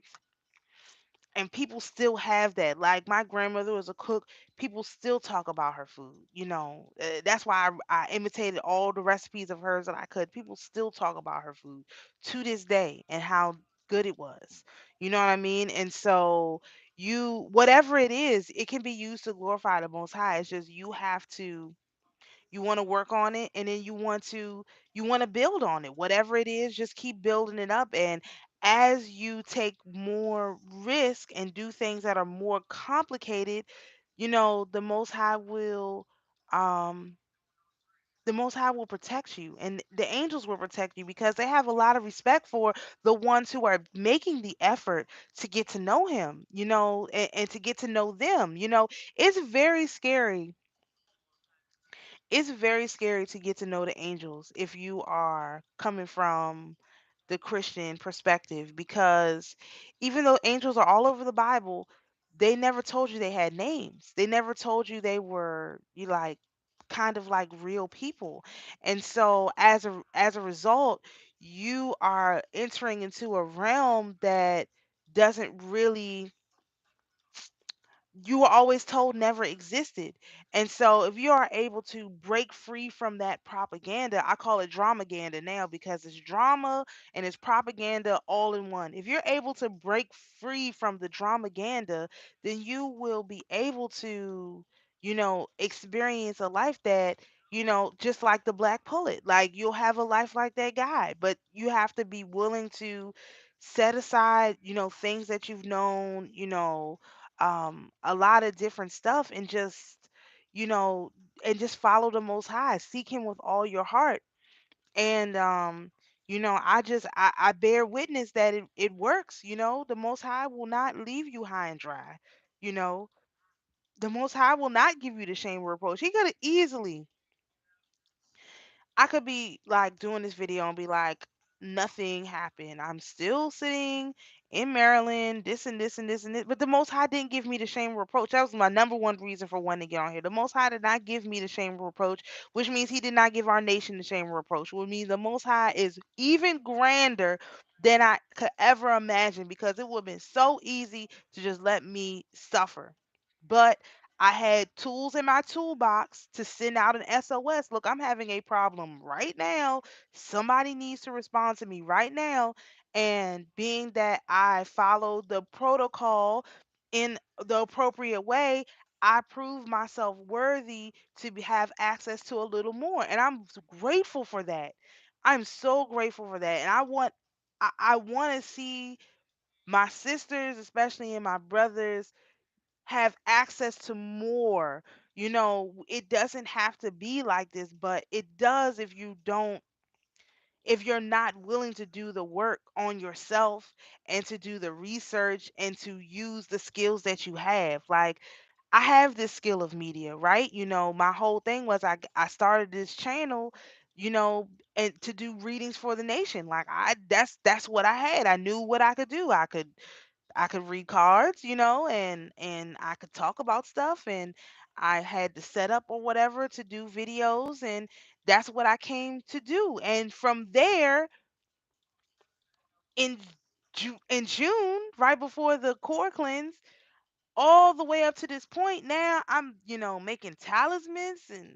And people still have that. Like my grandmother was a cook. People still talk about her food. That's why I imitated all the recipes of hers that I could. People still talk about her food to this day and how good it was. You know what I mean? And so whatever it is, it can be used to glorify the Most High. It's just you want to work on it, and then you want to build on it. Whatever it is, just keep building it up. And as you take more risk and do things that are more complicated, the most high will um protect you, and the angels will protect you because they have a lot of respect for the ones who are making the effort to get to know him, and to get to know them. It's very scary. It's very scary to get to know the angels if you are coming from the Christian perspective, because even though angels are all over the Bible, they never told you they had names. They never told you they were like kind of like real people. And so as a result, you are entering into a realm that doesn't really you were always told never existed. And so if you are able to break free from that propaganda, I call it dramaganda now because it's drama and it's propaganda all in one. If you're able to break free from the dramaganda, then you will be able to, experience a life that, just like the black poet, like you'll have a life like that guy, but you have to be willing to set aside, things that you've known, a lot of different stuff, and you know just follow the most high, seek him with all your heart. And I bear witness that it works. The most high will not leave you high and dry. you know the most high will not give you the shame reproach. He could have easily I could be like doing this video and be like, nothing happened. I'm still sitting in Maryland, this and this and this and this. But the Most High didn't give me the shame reproach. That was my number one reason for wanting to get on here. The Most High did not give me the shame reproach, which means He did not give our nation the shame reproach, which means the Most High is even grander than I could ever imagine, because it would have been so easy to just let me suffer. But I had tools in my toolbox to send out an SOS. Look, I'm having a problem right now. Somebody needs to respond to me right now. And being that I followed the protocol in the appropriate way, I proved myself worthy to have access to a little more. And I'm grateful for that. I'm so grateful for that. And I want to see my sisters, especially, and my brothers have access to more. It doesn't have to be like this, but it does if you're not willing to do the work on yourself and to do the research and to use the skills that you have. Like, I have this skill of media, right? My whole thing was I started this channel, you know, and to do readings for the nation. Like, that's what I had. I knew what I could do. I could read cards, and I could talk about stuff, and I had the setup or whatever to do videos, and that's what I came to do. And from there, in in June, right before the core cleanse, all the way up to this point, now I'm, making talismans, and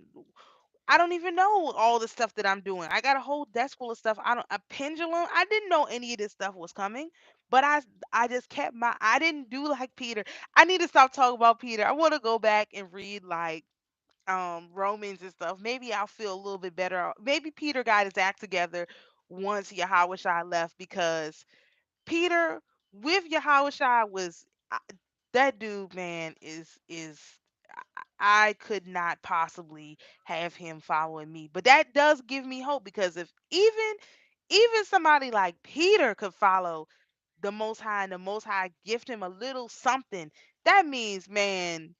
I don't even know all the stuff that I'm doing. I got a whole desk full of stuff. I don't a pendulum. I didn't know any of this stuff was coming, but I just kept my I didn't do like Peter. I need to stop talking about Peter. I want to go back and read like Romans and stuff. Maybe I'll feel a little bit better. Maybe Peter got his act together once Yahweh Shai left, because Peter with Yahweh Shai was that dude, man, is I could not possibly have him following me. But that does give me hope, because if even somebody like Peter could follow the Most High, and the Most High gift him a little something, that means, man,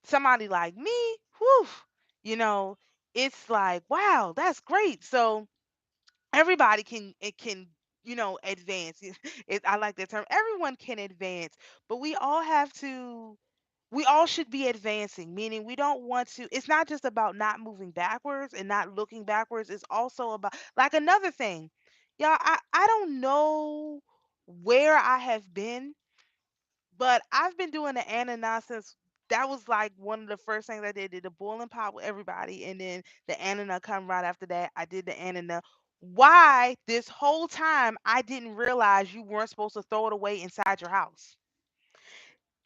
somebody like me, whew, you know, it's like, wow, that's great. So everybody can advance. I like that term. Everyone can advance, but we all should be advancing, meaning we don't want to. It's not just about not moving backwards and not looking backwards. It's also about, like, another thing, y'all. I don't know where I have been, but I've been doing the ananas since. That was like one of the first things I did. Did the boiling pot with everybody, and then the ananas come right after that. I did the ananas. Why this whole time I didn't realize you weren't supposed to throw it away inside your house?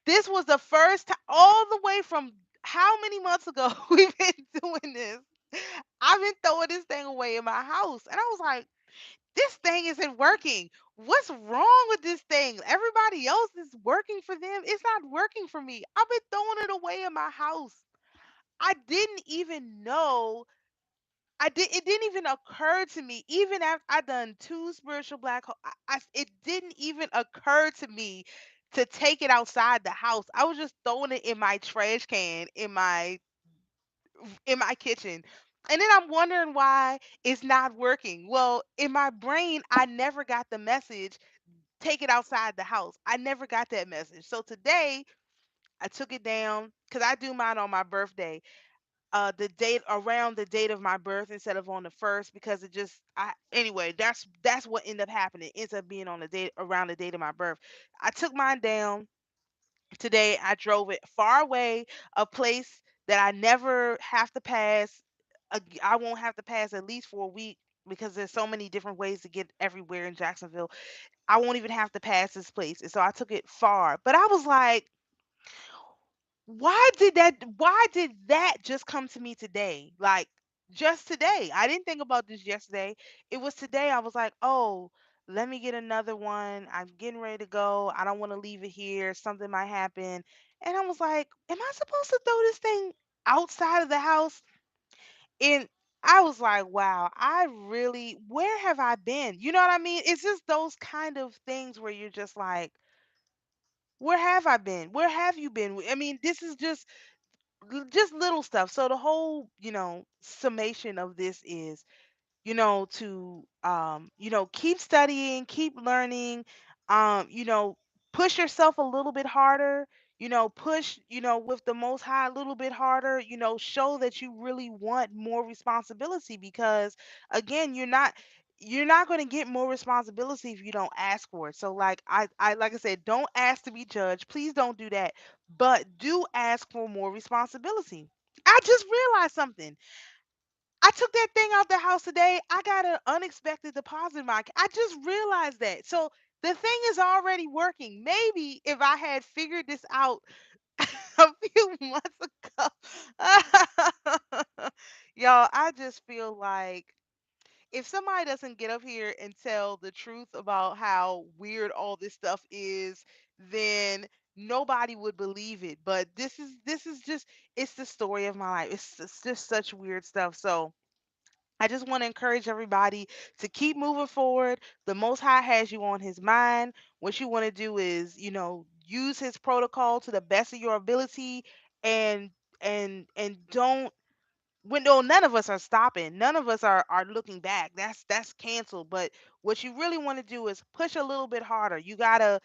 This was the first time, all the way from how many months ago we've been doing this. I've been throwing this thing away in my house, and I was like, this thing isn't working. What's wrong with this thing? Everybody else is working for them. It's not working for me. I've been throwing it away in my house. I didn't even know. It didn't even occur to me, even after I done two spiritual black hole. It didn't even occur to me to take it outside the house. I was just throwing it in my trash can in my kitchen. And then I'm wondering why it's not working. Well, in my brain, I never got the message, take it outside the house. I never got that message. So today, I took it down because I do mine on my birthday. The date around the date of my birth instead of on the first, because it just I anyway, that's what ended up happening. It ends up being on the date around the date of my birth. I took mine down today. I drove it far away, a place that I never have to pass. I won't have to pass at least for a week, because there's so many different ways to get everywhere in Jacksonville. I won't even have to pass this place. And so I took it far. But I was like, why did that just come to me today? Like, just today. I didn't think about this yesterday. It was today. I was like, oh, let me get another one. I'm getting ready to go. I don't want to leave it here. Something might happen. And I was like, am I supposed to throw this thing outside of the house? And I was like, wow, where have I been? You know what I mean? It's just those kind of things where you're just like, where have I been? Where have you been? I mean, this is just little stuff. So the whole, summation of this is, to keep studying, keep learning, push yourself a little bit harder, push, with the most high a little bit harder, show that you really want more responsibility, because again, you're not going to get more responsibility if you don't ask for it. So like like I said, don't ask to be judged. Please don't do that. But do ask for more responsibility. I just realized something. I took that thing out the house today. I got an unexpected deposit in my account. I just realized that. So the thing is already working. Maybe if I had figured this out a few months ago. Y'all, I just feel like if somebody doesn't get up here and tell the truth about how weird all this stuff is, then nobody would believe it. But this is just, it's the story of my life. It's just such weird stuff. So I just want to encourage everybody to keep moving forward. The Most High has you on His mind. What you want to do is, use His protocol to the best of your ability, and don't. When no, none of us are stopping. None of us are looking back. That's canceled. But what you really want to do is push a little bit harder. You gotta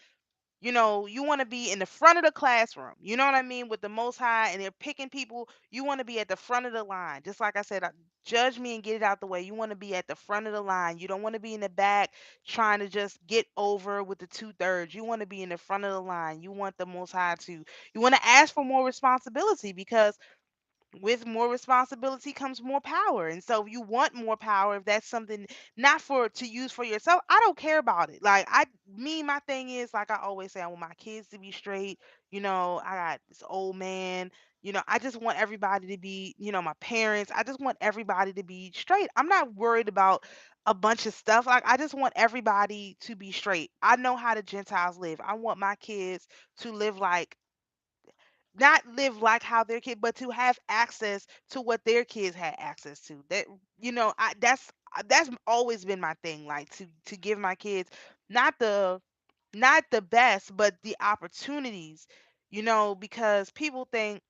You want to be in the front of the classroom. You know what I mean? With the most high, and they're picking people. You want to be at the front of the line. Just like I said, judge me and get it out the way. You want to be at the front of the line. You don't want to be in the back trying to just get over with the 2/3. You want to be in the front of the line. You want the most high to, you want to ask for more responsibility, because with more responsibility comes more power. And so if you want more power, if that's something not for to use for yourself, I don't care about it. Like, my thing is, like I always say, I want my kids to be straight. I got this old man. I just want everybody to be, my parents, I just want everybody to be straight. I'm not worried about a bunch of stuff. Like, I just want everybody to be straight. I know how the Gentiles live. I want my kids to live like, not live like how their kid, but to have access to what their kids had access to. That's always been my thing. Like, to give my kids not the best, but the opportunities. Because people think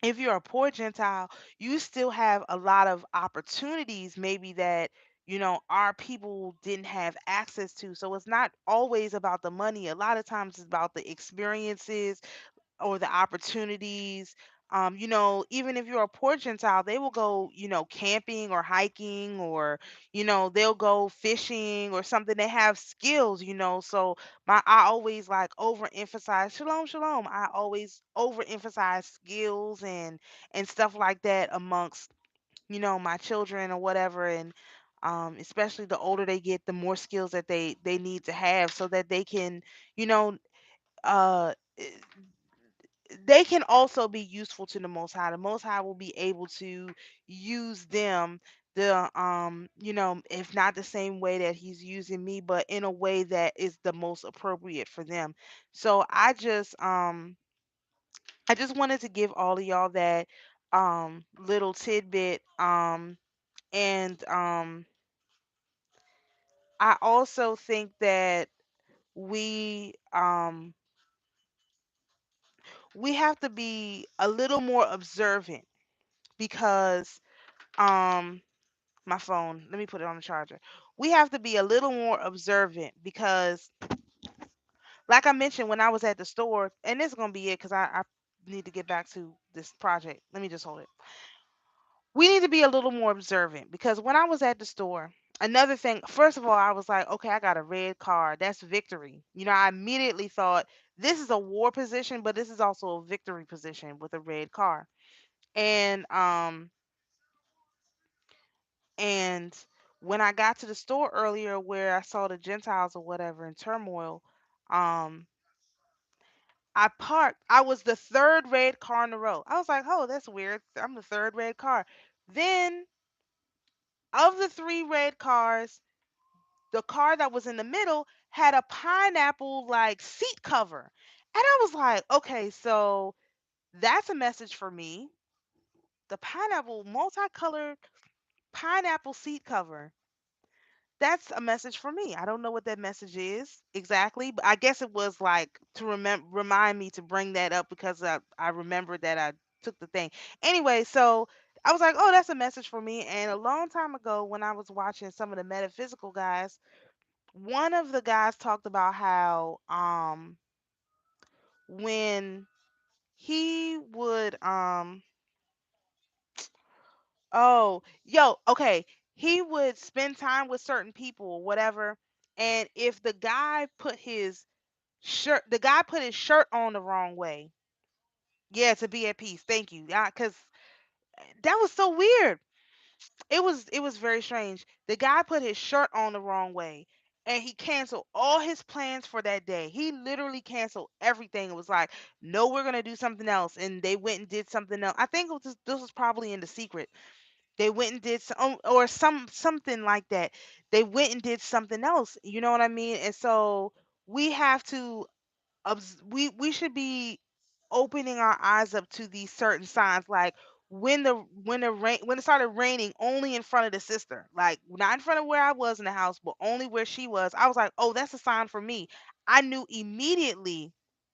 if you're a poor Gentile, you still have a lot of opportunities, maybe that our people didn't have access to. So it's not always about the money. A lot of times it's about the experiences or the opportunities. Even if you're a poor Gentile, they will go, camping or hiking, or, they'll go fishing or something. They have skills. So I always like overemphasize, shalom, shalom. I always overemphasize skills and stuff like that amongst, my children or whatever. And especially the older they get, the more skills that they need to have, so that they can, you know, uh they can also be useful to the Most High. The Most High will be able to use them, if not the same way that He's using me, but in a way that is the most appropriate for them. So I just wanted to give all of y'all that little tidbit. And I also think that we we have to be a little more observant, because um my phone, let me put it on the charger. We have to be a little more observant, because like I mentioned, when I was at the store, and this is gonna be it, because I need to get back to this project. Let me just hold it. We need to be a little more observant, because when I was at the store, another thing, first of all, I was like, okay, I got a red car. That's victory. I immediately thought, this is a war position, but this is also a victory position with a red car. And And when I got to the store earlier, where I saw the Gentiles or whatever in turmoil, um, I parked. I was the third red car in a row. I was like, oh, that's weird. I'm the third red car. Then, of the three red cars, the car that was in the middle had a pineapple like seat cover. And I was like, okay, so that's a message for me. The pineapple, multicolored pineapple seat cover. That's a message for me. I don't know what that message is exactly, but I guess it was like to remind me to bring that up, because I remembered that I took the thing. Anyway, so I was like, "Oh, that's a message for me." And a long time ago, when I was watching some of the metaphysical guys, one of the guys talked about how when he would oh, yo, okay. He would spend time with certain people or whatever, and if the guy put his shirt on the wrong way. Yeah, to be at peace. Thank you. Yeah, because that was so weird. It was very strange. The guy put his shirt on the wrong way, and he canceled all his plans for that day. He literally canceled everything. It was like, no, we're gonna do something else, and they went and did something else. I think this was probably in the secret. They went and did some, or something like that. They went and did something else. You know what I mean? And so we have to we should be opening our eyes up to these certain signs, like when it started raining only in front of the sister, like not in front of where I was in the house, but only where she was. I was like, oh, that's a sign for me. I knew immediately.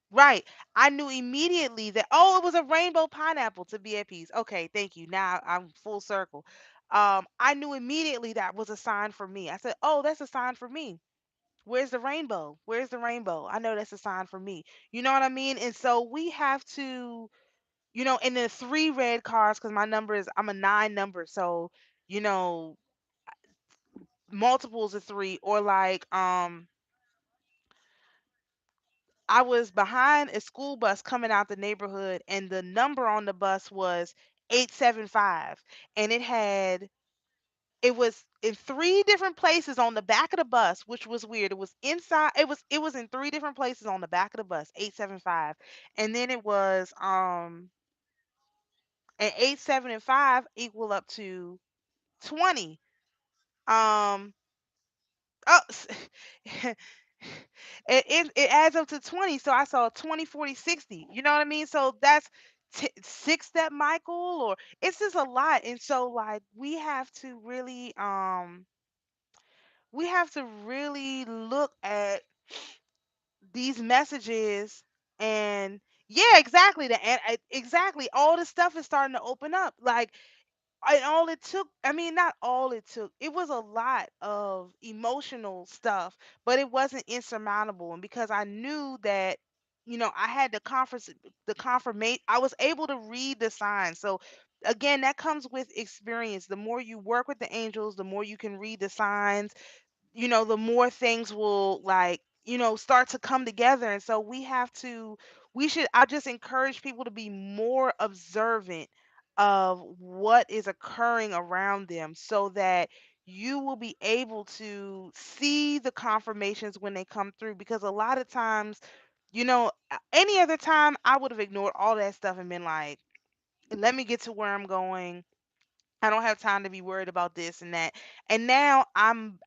Right. I knew immediately that, oh, it was a rainbow pineapple, to be at peace. Okay, thank you. Now I'm full circle. I knew immediately that was a sign for me. I said, oh, that's a sign for me. Where's the rainbow? Where's the rainbow? I know that's a sign for me. You know what I mean? And so we have to, and the three red cards, because my number is, I'm a nine number. So, you know, multiples of three, or like, I was behind a school bus coming out the neighborhood, and the number on the bus was 875. And it was in three different places on the back of the bus, which was weird. It was inside, it was in three different places on the back of the bus, 875. And then it was and 875 equal up to 20. Um oh it adds up to 20. So I saw 20, 40, 60. You know what I mean? So that's six step Michael, or it's just a lot. And so like we have to really look at these messages. And yeah, exactly, exactly, all this stuff is starting to open up. Like, and all it took, I mean, not all it took, it was a lot of emotional stuff, but it wasn't insurmountable. And because I knew that, I had the confirmation, I was able to read the signs. So again, that comes with experience. The more you work with the angels, the more you can read the signs, the more things will, like, start to come together. And so I just encourage people to be more observant of what is occurring around them, so that you will be able to see the confirmations when they come through. Because a lot of times, any other time I would have ignored all that stuff and been like, let me get to where I'm going. I don't have time to be worried about this and that. And now I'm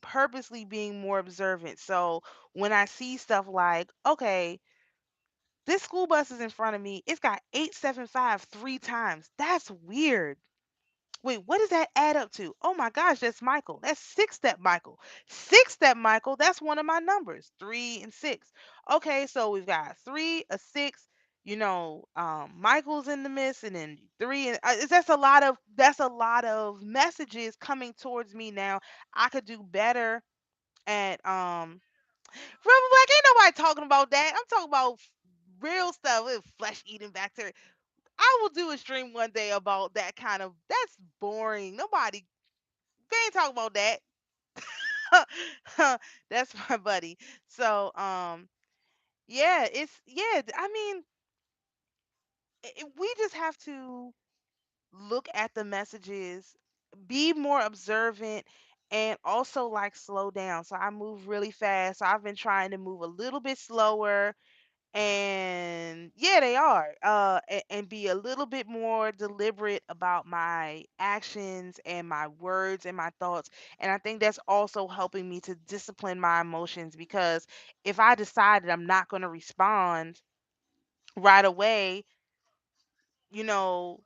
purposely being more observant. So when I see stuff like, okay, this school bus is in front of me. It's got 875 three times. That's weird. Wait, what does that add up to? Oh my gosh, that's Michael. That's six step Michael. Six step Michael, that's one of my numbers, 3 and 6. Okay, so we've got three, a six, Michael's in the midst, and then three. And that's a lot of messages coming towards me now. I could do better at Rebel Black. Ain't nobody talking about that. I'm talking about real stuff with flesh eating bacteria. I will do a stream one day about that kind of. That's boring. Nobody. They ain't talking about that. That's my buddy. So yeah, I mean, we just have to look at the messages, be more observant, and also like slow down. So I move really fast. So I've been trying to move a little bit slower. And yeah, they are, and be a little bit more deliberate about my actions and my words and my thoughts. And I think that's also helping me to discipline my emotions, because if I decided I'm not going to respond right away, you know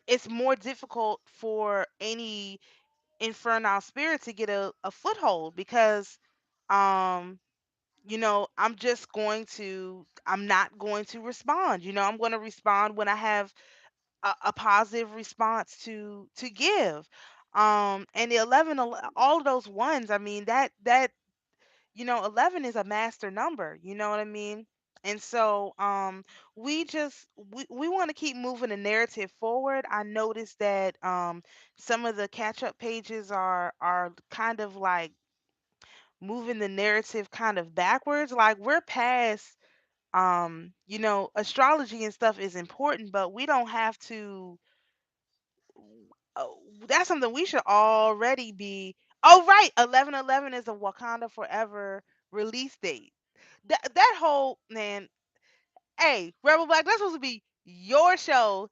it's more difficult for any infernal spirit to get a foothold, because um I'm not going to respond. I'm going to respond when I have a positive response to give. And the 11, all of those ones, I mean, that 11 is a master number, you know what I mean? And so we want to keep moving the narrative forward. I noticed that some of the catch up pages are kind of like moving the narrative kind of backwards. Like, we're past, astrology and stuff is important, but we don't have to. That's something we should already be. Oh, right, 11/11 is a Wakanda Forever release date. That whole man. Hey, Rebel Black, that's supposed to be your show,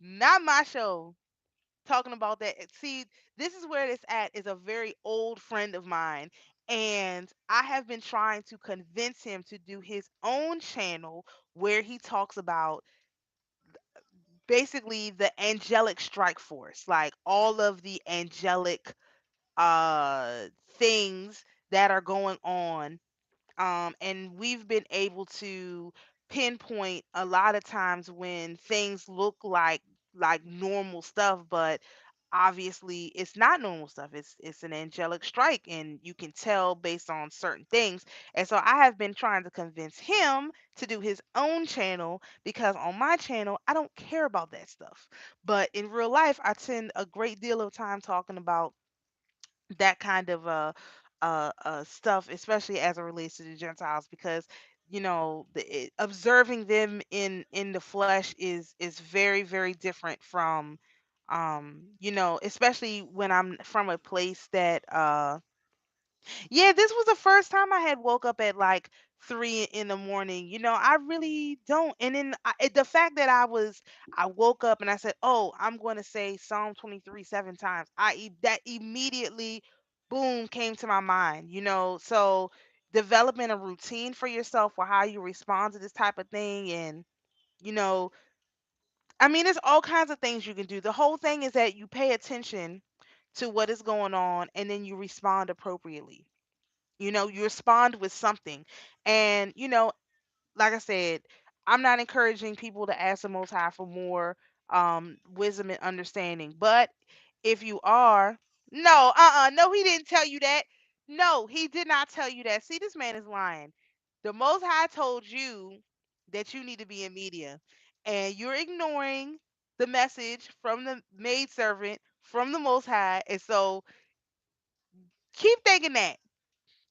not my show. Talking about that. See, this is where this at is a very old friend of mine. And I have been trying to convince him to do his own channel where he talks about basically the angelic strike force, like all of the angelic uh things that are going on. And we've been able to pinpoint a lot of times when things look like normal stuff, but obviously it's not normal stuff. It's an angelic strike, and you can tell based on certain things. And so I have been trying to convince him to do his own channel, because on my channel I don't care about that stuff. But in real life I spend a great deal of time talking about that kind of stuff, especially as it relates to the Gentiles, because observing them in the flesh is very very different from especially when I'm from a place that yeah, this was the first time I had woke up at like 3 in the morning. I really don't. And then the fact that I woke up and I said, "Oh, I'm going to say Psalm 23 7 times." That immediately, boom, came to my mind. So developing a routine for yourself for how you respond to this type of thing, and you know, I mean, there's all kinds of things you can do. The whole thing is that you pay attention to what is going on, and then you respond appropriately. You respond with something. And like I said, I'm not encouraging people to ask the Most High for more wisdom and understanding. But if you are, no, no, he didn't tell you that. No, he did not tell you that. See, this man is lying. The Most High told you that you need to be in media, and you're ignoring the message from the maidservant from the Most High. And so keep thinking that.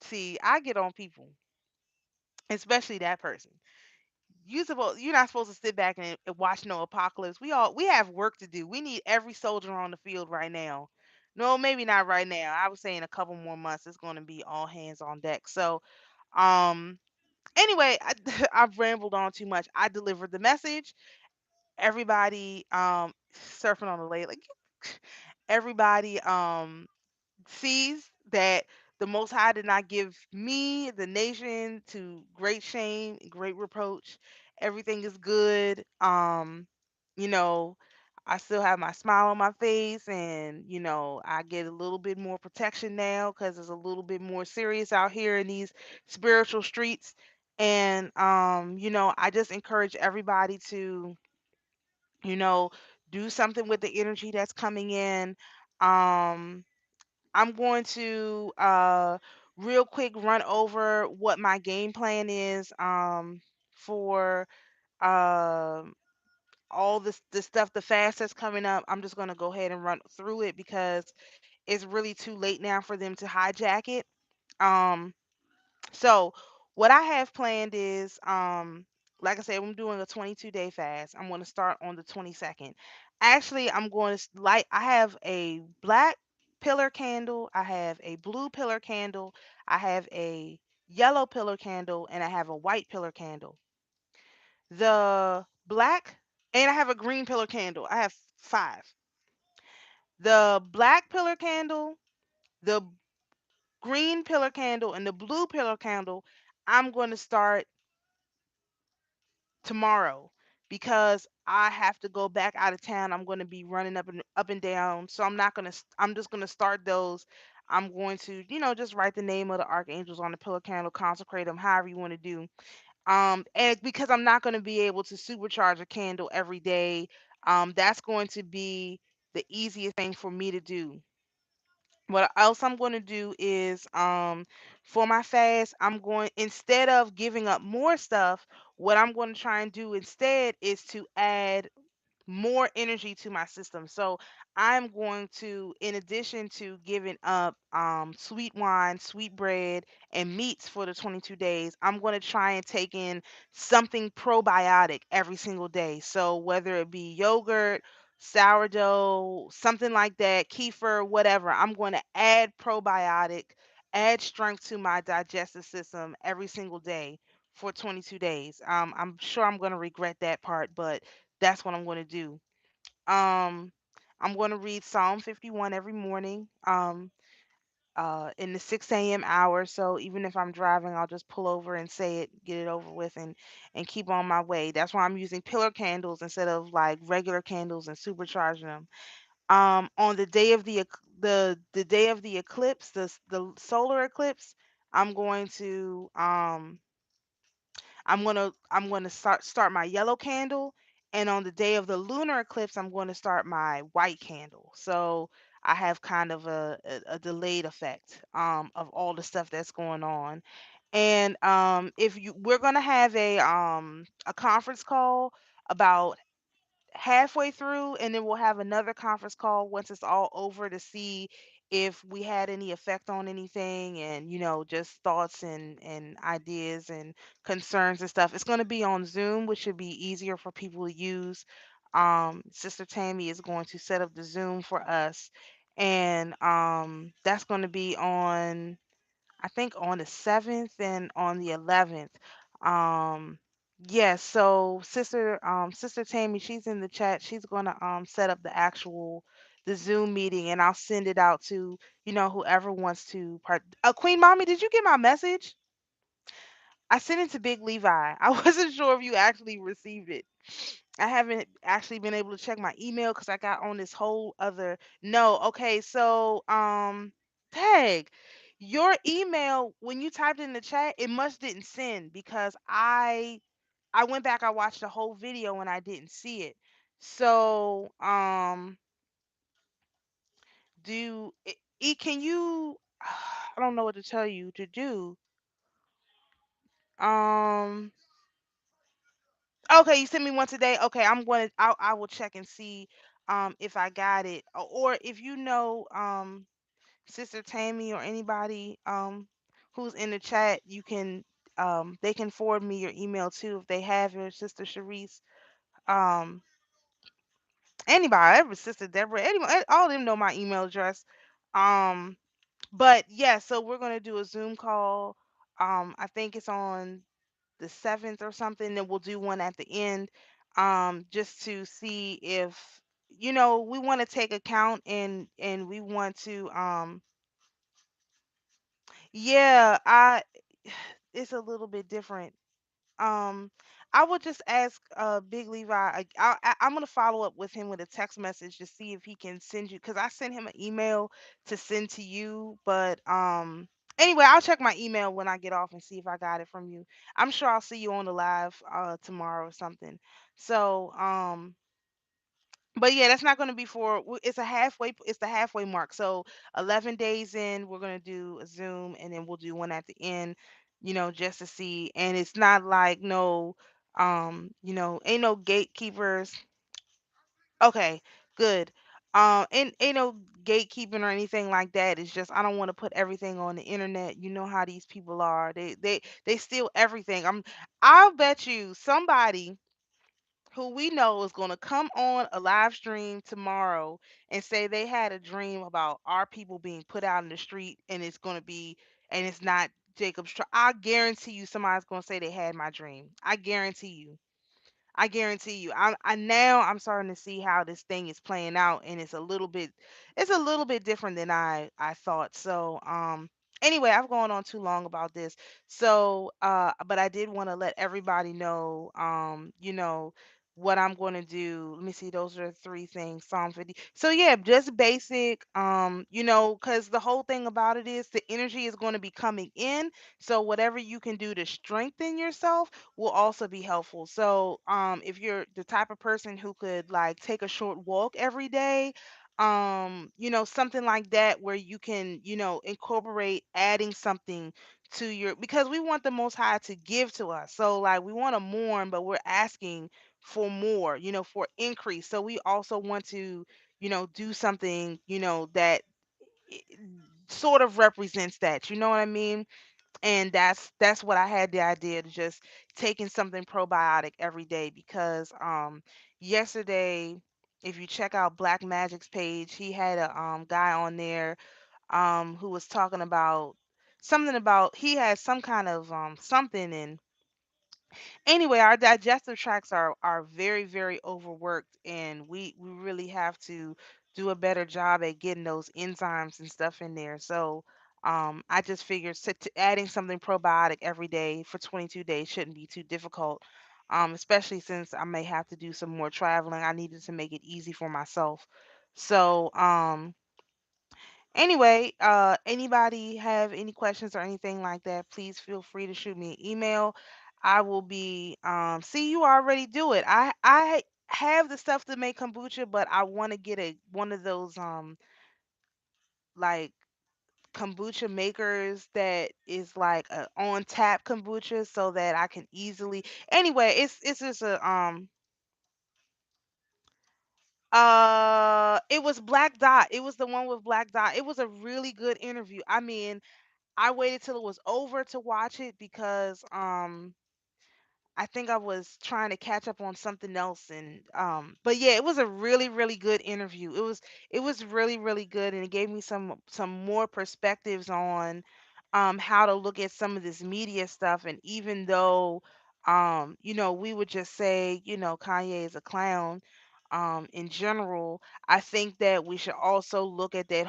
See, I get on people, especially that person. You're not supposed to sit back and watch no apocalypse. We have work to do. We need every soldier on the field right now. No, maybe not right now. I was saying a couple more months it's going to be all hands on deck. So, um anyway, I've rambled on too much. I delivered the message. Everybody surfing on the lake, like everybody sees that the Most High did not give me, the nation, to great shame, great reproach. Everything is good. You know, I still have my smile on my face, and I get a little bit more protection now because it's a little bit more serious out here in these spiritual streets. And I just encourage everybody to you know do something with the energy that's coming in. Um, I'm going to real quick run over what my game plan is for um all this stuff, the fast that's coming up. I'm just going to go ahead and run through it because it's really too late now for them to hijack it. Um so what I have planned is, like I said, I'm doing a 22-day fast. I'm going to start on the 22nd. Actually, I'm going to light. I have a black pillar candle. I have a blue pillar candle. I have a yellow pillar candle, and I have a white pillar candle. The black, and I have a green pillar candle. I have five. The black pillar candle, the green pillar candle, and the blue pillar candle. I'm going to start tomorrow because I have to go back out of town. I'm going to be running up and down, so I'm not going to. I'm just going to start those. I'm going to, just write the name of the archangels on the pillar candle, consecrate them, however you want to do. And because I'm not going to be able to supercharge a candle every day, that's going to be the easiest thing for me to do. What else I'm going to do is, for my fast, I'm going, instead of giving up more stuff, what I'm going to try and do instead is to add more energy to my system. So I'm going to, in addition to giving up sweet wine, sweet bread, and meats for the 22 days, I'm going to try and take in something probiotic every single day. So whether it be yogurt, sourdough, something like that, kefir, whatever, I'm going to add probiotic, add strength to my digestive system every single day for 22 days. I'm sure I'm going to regret that part, but that's what I'm going to do. Um, I'm going to read Psalm 51 every morning, in the 6 a.m. hour. So even if I'm driving, I'll just pull over and say it, get it over with, and keep on my way. That's why I'm using pillar candles instead of like regular candles and supercharging them. On the day of the day of the eclipse, the solar eclipse, I'm going to I'm gonna start my yellow candle, And on the day of the lunar eclipse, I'm going to start my white candle. So I have kind of a delayed effect of all the stuff that's going on. And if you we're going to have a conference call about halfway through, and then we'll have another conference call once it's all over to see if we had any effect on anything, and just thoughts and ideas and concerns and stuff. It's going to be on Zoom, which should be easier for people to use. Sister Tammy is going to set up the Zoom for us, and that's going to be on, I think, on the 7th and on the 11th. Um yes, so Sister Tammy, she's in the chat. She's going to set up the Zoom meeting, and I'll send it out to, whoever wants to part. Queen Mommy, did you get my message? I sent it to Big Levi. I wasn't sure if you actually received it. I haven't actually been able to check my email because I got on this whole other. No, okay, so tag your email when you typed in the chat, it must didn't send because I went back, I watched the whole video and I didn't see it. So can you? I don't know what to tell you to do. Um. Okay, you sent me one today. Okay, I will check and see if I got it, or if Sister Tammy or anybody who's in the chat, they can forward me your email too if they have your Sister Sharice. Um Anybody, ever Sister Deborah, anybody, all of them know my email address. Um but yeah, so we're gonna do a Zoom call. I think it's on the 7th or something, then we'll do one at the end, just to see if we want to take account, and we want to yeah, I it's a little bit different. um I would just ask Big Levi. I'm gonna follow up with him with a text message to see if he can send you, because I sent him an email to send to you. But anyway, I'll check my email when I get off and see if I got it from you. I'm sure I'll see you on the live tomorrow or something. So but yeah, that's not going to be it's the halfway mark. So 11 days in, we're going to do a Zoom, and then we'll do one at the end, just to see. And it's not like no ain't no gatekeepers. Okay, good. Ain't no gatekeeping or anything like that. It's just I don't want to put everything on the internet. You know how these people are. They steal everything. I'll bet you somebody who we know is going to come on a live stream tomorrow and say they had a dream about our people being put out in the street, and it's not Jacob's. I guarantee you somebody's going to say they had my dream. I guarantee you. I guarantee you. I'm starting to see how this thing is playing out, and it's a little bit different than I thought. So anyway, I've gone on too long about this. So but I did want to let everybody know, what I'm going to do. Let me see, those are three things. Psalm 50. So yeah, just basic, cuz the whole thing about it is the energy is going to be coming in. So whatever you can do to strengthen yourself will also be helpful. So, if you're the type of person who could like take a short walk every day, something like that where you can, incorporate adding something to your, because we want the Most High to give to us. So, like, we want to mourn, but we're asking for more, for increase. So, we also want to, do something, that i- sort of represents that. You know what I mean? And that's what I had the idea to just taking something probiotic every day, because yesterday, if you check out Black Magic's page, he had a guy on there who was talking about something about he had some kind of something. And anyway, our digestive tracts are very, very overworked, and we really have to do a better job at getting those enzymes and stuff in there. So I just figured adding something probiotic every day for 22 days shouldn't be too difficult. Especially since I may have to do some more traveling, I needed to make it easy for myself. So anyway, anybody have any questions or anything like that, please feel free to shoot me an email. I will be see, you already do it. have the stuff to make kombucha, but I want to get a one of those like kombucha makers that is like a on tap kombucha so that I can easily. Anyway, it's just a it was Black Dot. It was the one with Black Dot. It was a really good interview. I mean, I waited till it was over to watch it because I think I was trying to catch up on something else, and but yeah, it was a really really good interview. It was really really good, and it gave me some more perspectives on how to look at some of this media stuff. And even though we would just say, Kanye is a clown, in general, I think that we should also look at that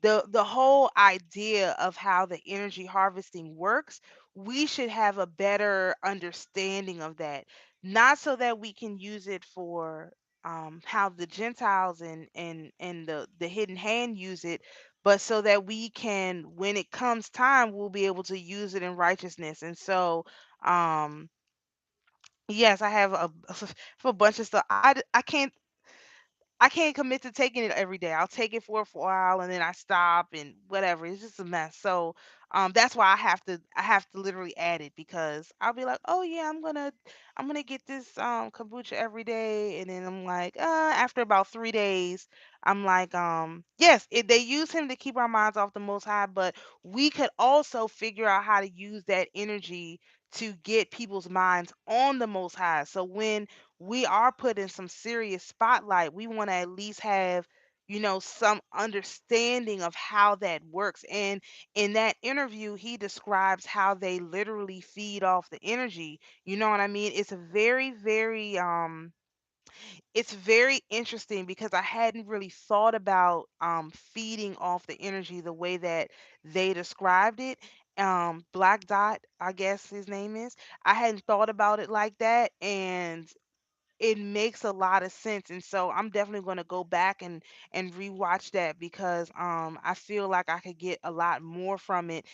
the whole idea of how the energy harvesting works. We should have a better understanding of that, not so that we can use it for how the Gentiles and the hidden hand use it, but so that we can, when it comes time, we'll be able to use it in righteousness. And so, um, yes, I have a bunch of stuff. I can't commit to taking it every day. I'll take it for a while and then I stop and whatever. It's just a mess. So that's why I have to literally add it, because I'll be like, "Oh yeah, I'm gonna get this kombucha every day." And then I'm like, after about 3 days, I'm like, yes, they use him to keep our minds off the most high, but we could also figure out how to use that energy to get people's minds on the most high. So when we are put in some serious spotlight, we want to at least have, some understanding of how that works. And in that interview, he describes how they literally feed off the energy. You know what I mean? It's very interesting because I hadn't really thought about feeding off the energy the way that they described it. Black Dot, I guess his name is. I hadn't thought about it like that, and it makes a lot of sense. And so I'm definitely going to go back and rewatch that, because I feel like I could get a lot more from it,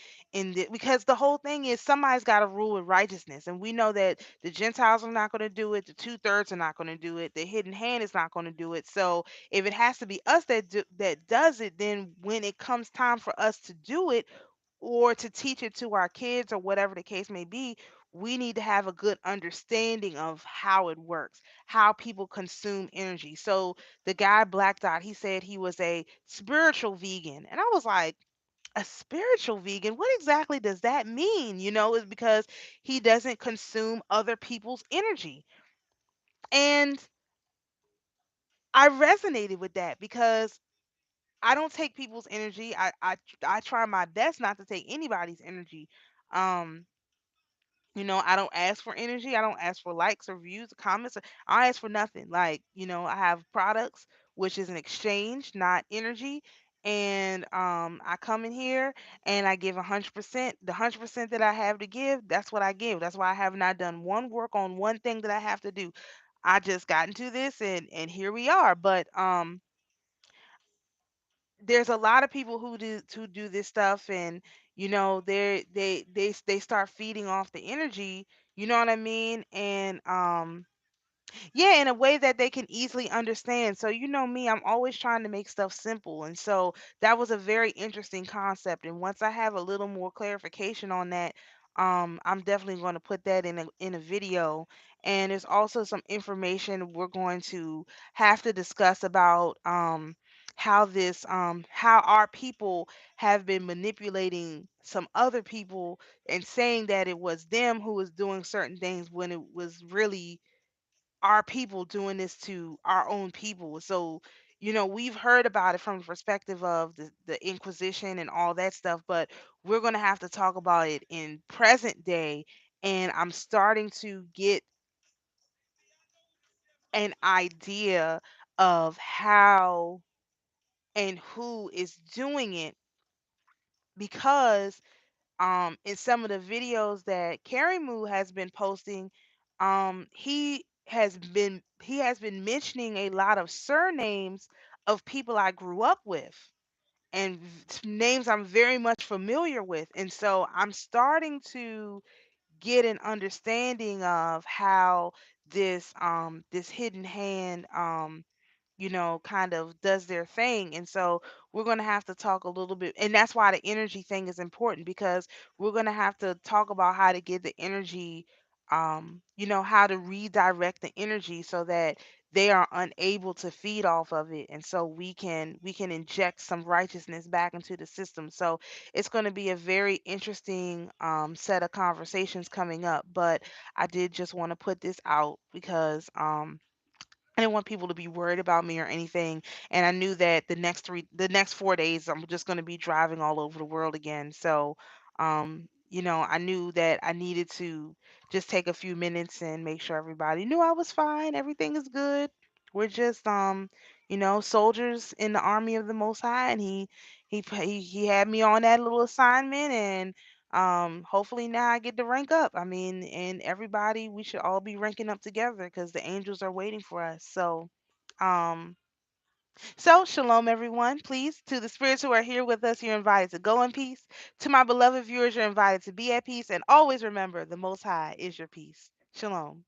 because the whole thing is somebody's got to rule with righteousness, and we know that the Gentiles are not going to do it, the two-thirds are not going to do it, the hidden hand is not going to do it. So if it has to be us that does it, then when it comes time for us to do it, or to teach it to our kids, or whatever the case may be, we need to have a good understanding of how it works, how people consume energy. So the guy Black Dot, he said he was a spiritual vegan. And I was like, a spiritual vegan? What exactly does that mean? Is because he doesn't consume other people's energy. And I resonated with that because I don't take people's energy. I try my best not to take anybody's energy. Um, I don't ask for energy. I don't ask for likes or views or comments. I ask for nothing. Like, I have products, which is an exchange, not energy. And I come in here and I give 100%. The 100% that I have to give, that's what I give. That's why I have not done one work on one thing that I have to do. I just got into this, and here we are. But there's a lot of people who do this stuff, and they start feeding off the energy, you know what I mean? And yeah, in a way that they can easily understand. So you know me, I'm always trying to make stuff simple. And so that was a very interesting concept. And once I have a little more clarification on that, I'm definitely going to put that in a video. And there's also some information we're going to have to discuss about how our people have been manipulating some other people and saying that it was them who was doing certain things when it was really our people doing this to our own people. So, we've heard about it from the perspective of the Inquisition and all that stuff, but we're going to have to talk about it in present day. And I'm starting to get an idea of how and who is doing it, because in some of the videos that Carrie Moo has been posting, he has been mentioning a lot of surnames of people I grew up with, and names I'm very much familiar with. And so I'm starting to get an understanding of how this hidden hand kind of does their thing. And so we're going to have to talk a little bit. And that's why the energy thing is important, because we're going to have to talk about how to get the energy, how to redirect the energy so that they are unable to feed off of it. And so we can inject some righteousness back into the system. So it's going to be a very interesting set of conversations coming up. But I did just want to put this out because I didn't want people to be worried about me or anything. And I knew that the next 4 days, I'm just going to be driving all over the world again. So, I knew that I needed to just take a few minutes and make sure everybody knew I was fine. Everything is good. We're just, soldiers in the army of the Most High, and he had me on that little assignment, and hopefully now I get to rank up. I mean, and everybody, we should all be ranking up together because the angels are waiting for us. Um, so shalom, everyone. Please, to the spirits who are here with us, you're invited to go in peace. To my beloved viewers, you're invited to be at peace, and always remember, the Most High is your peace. Shalom.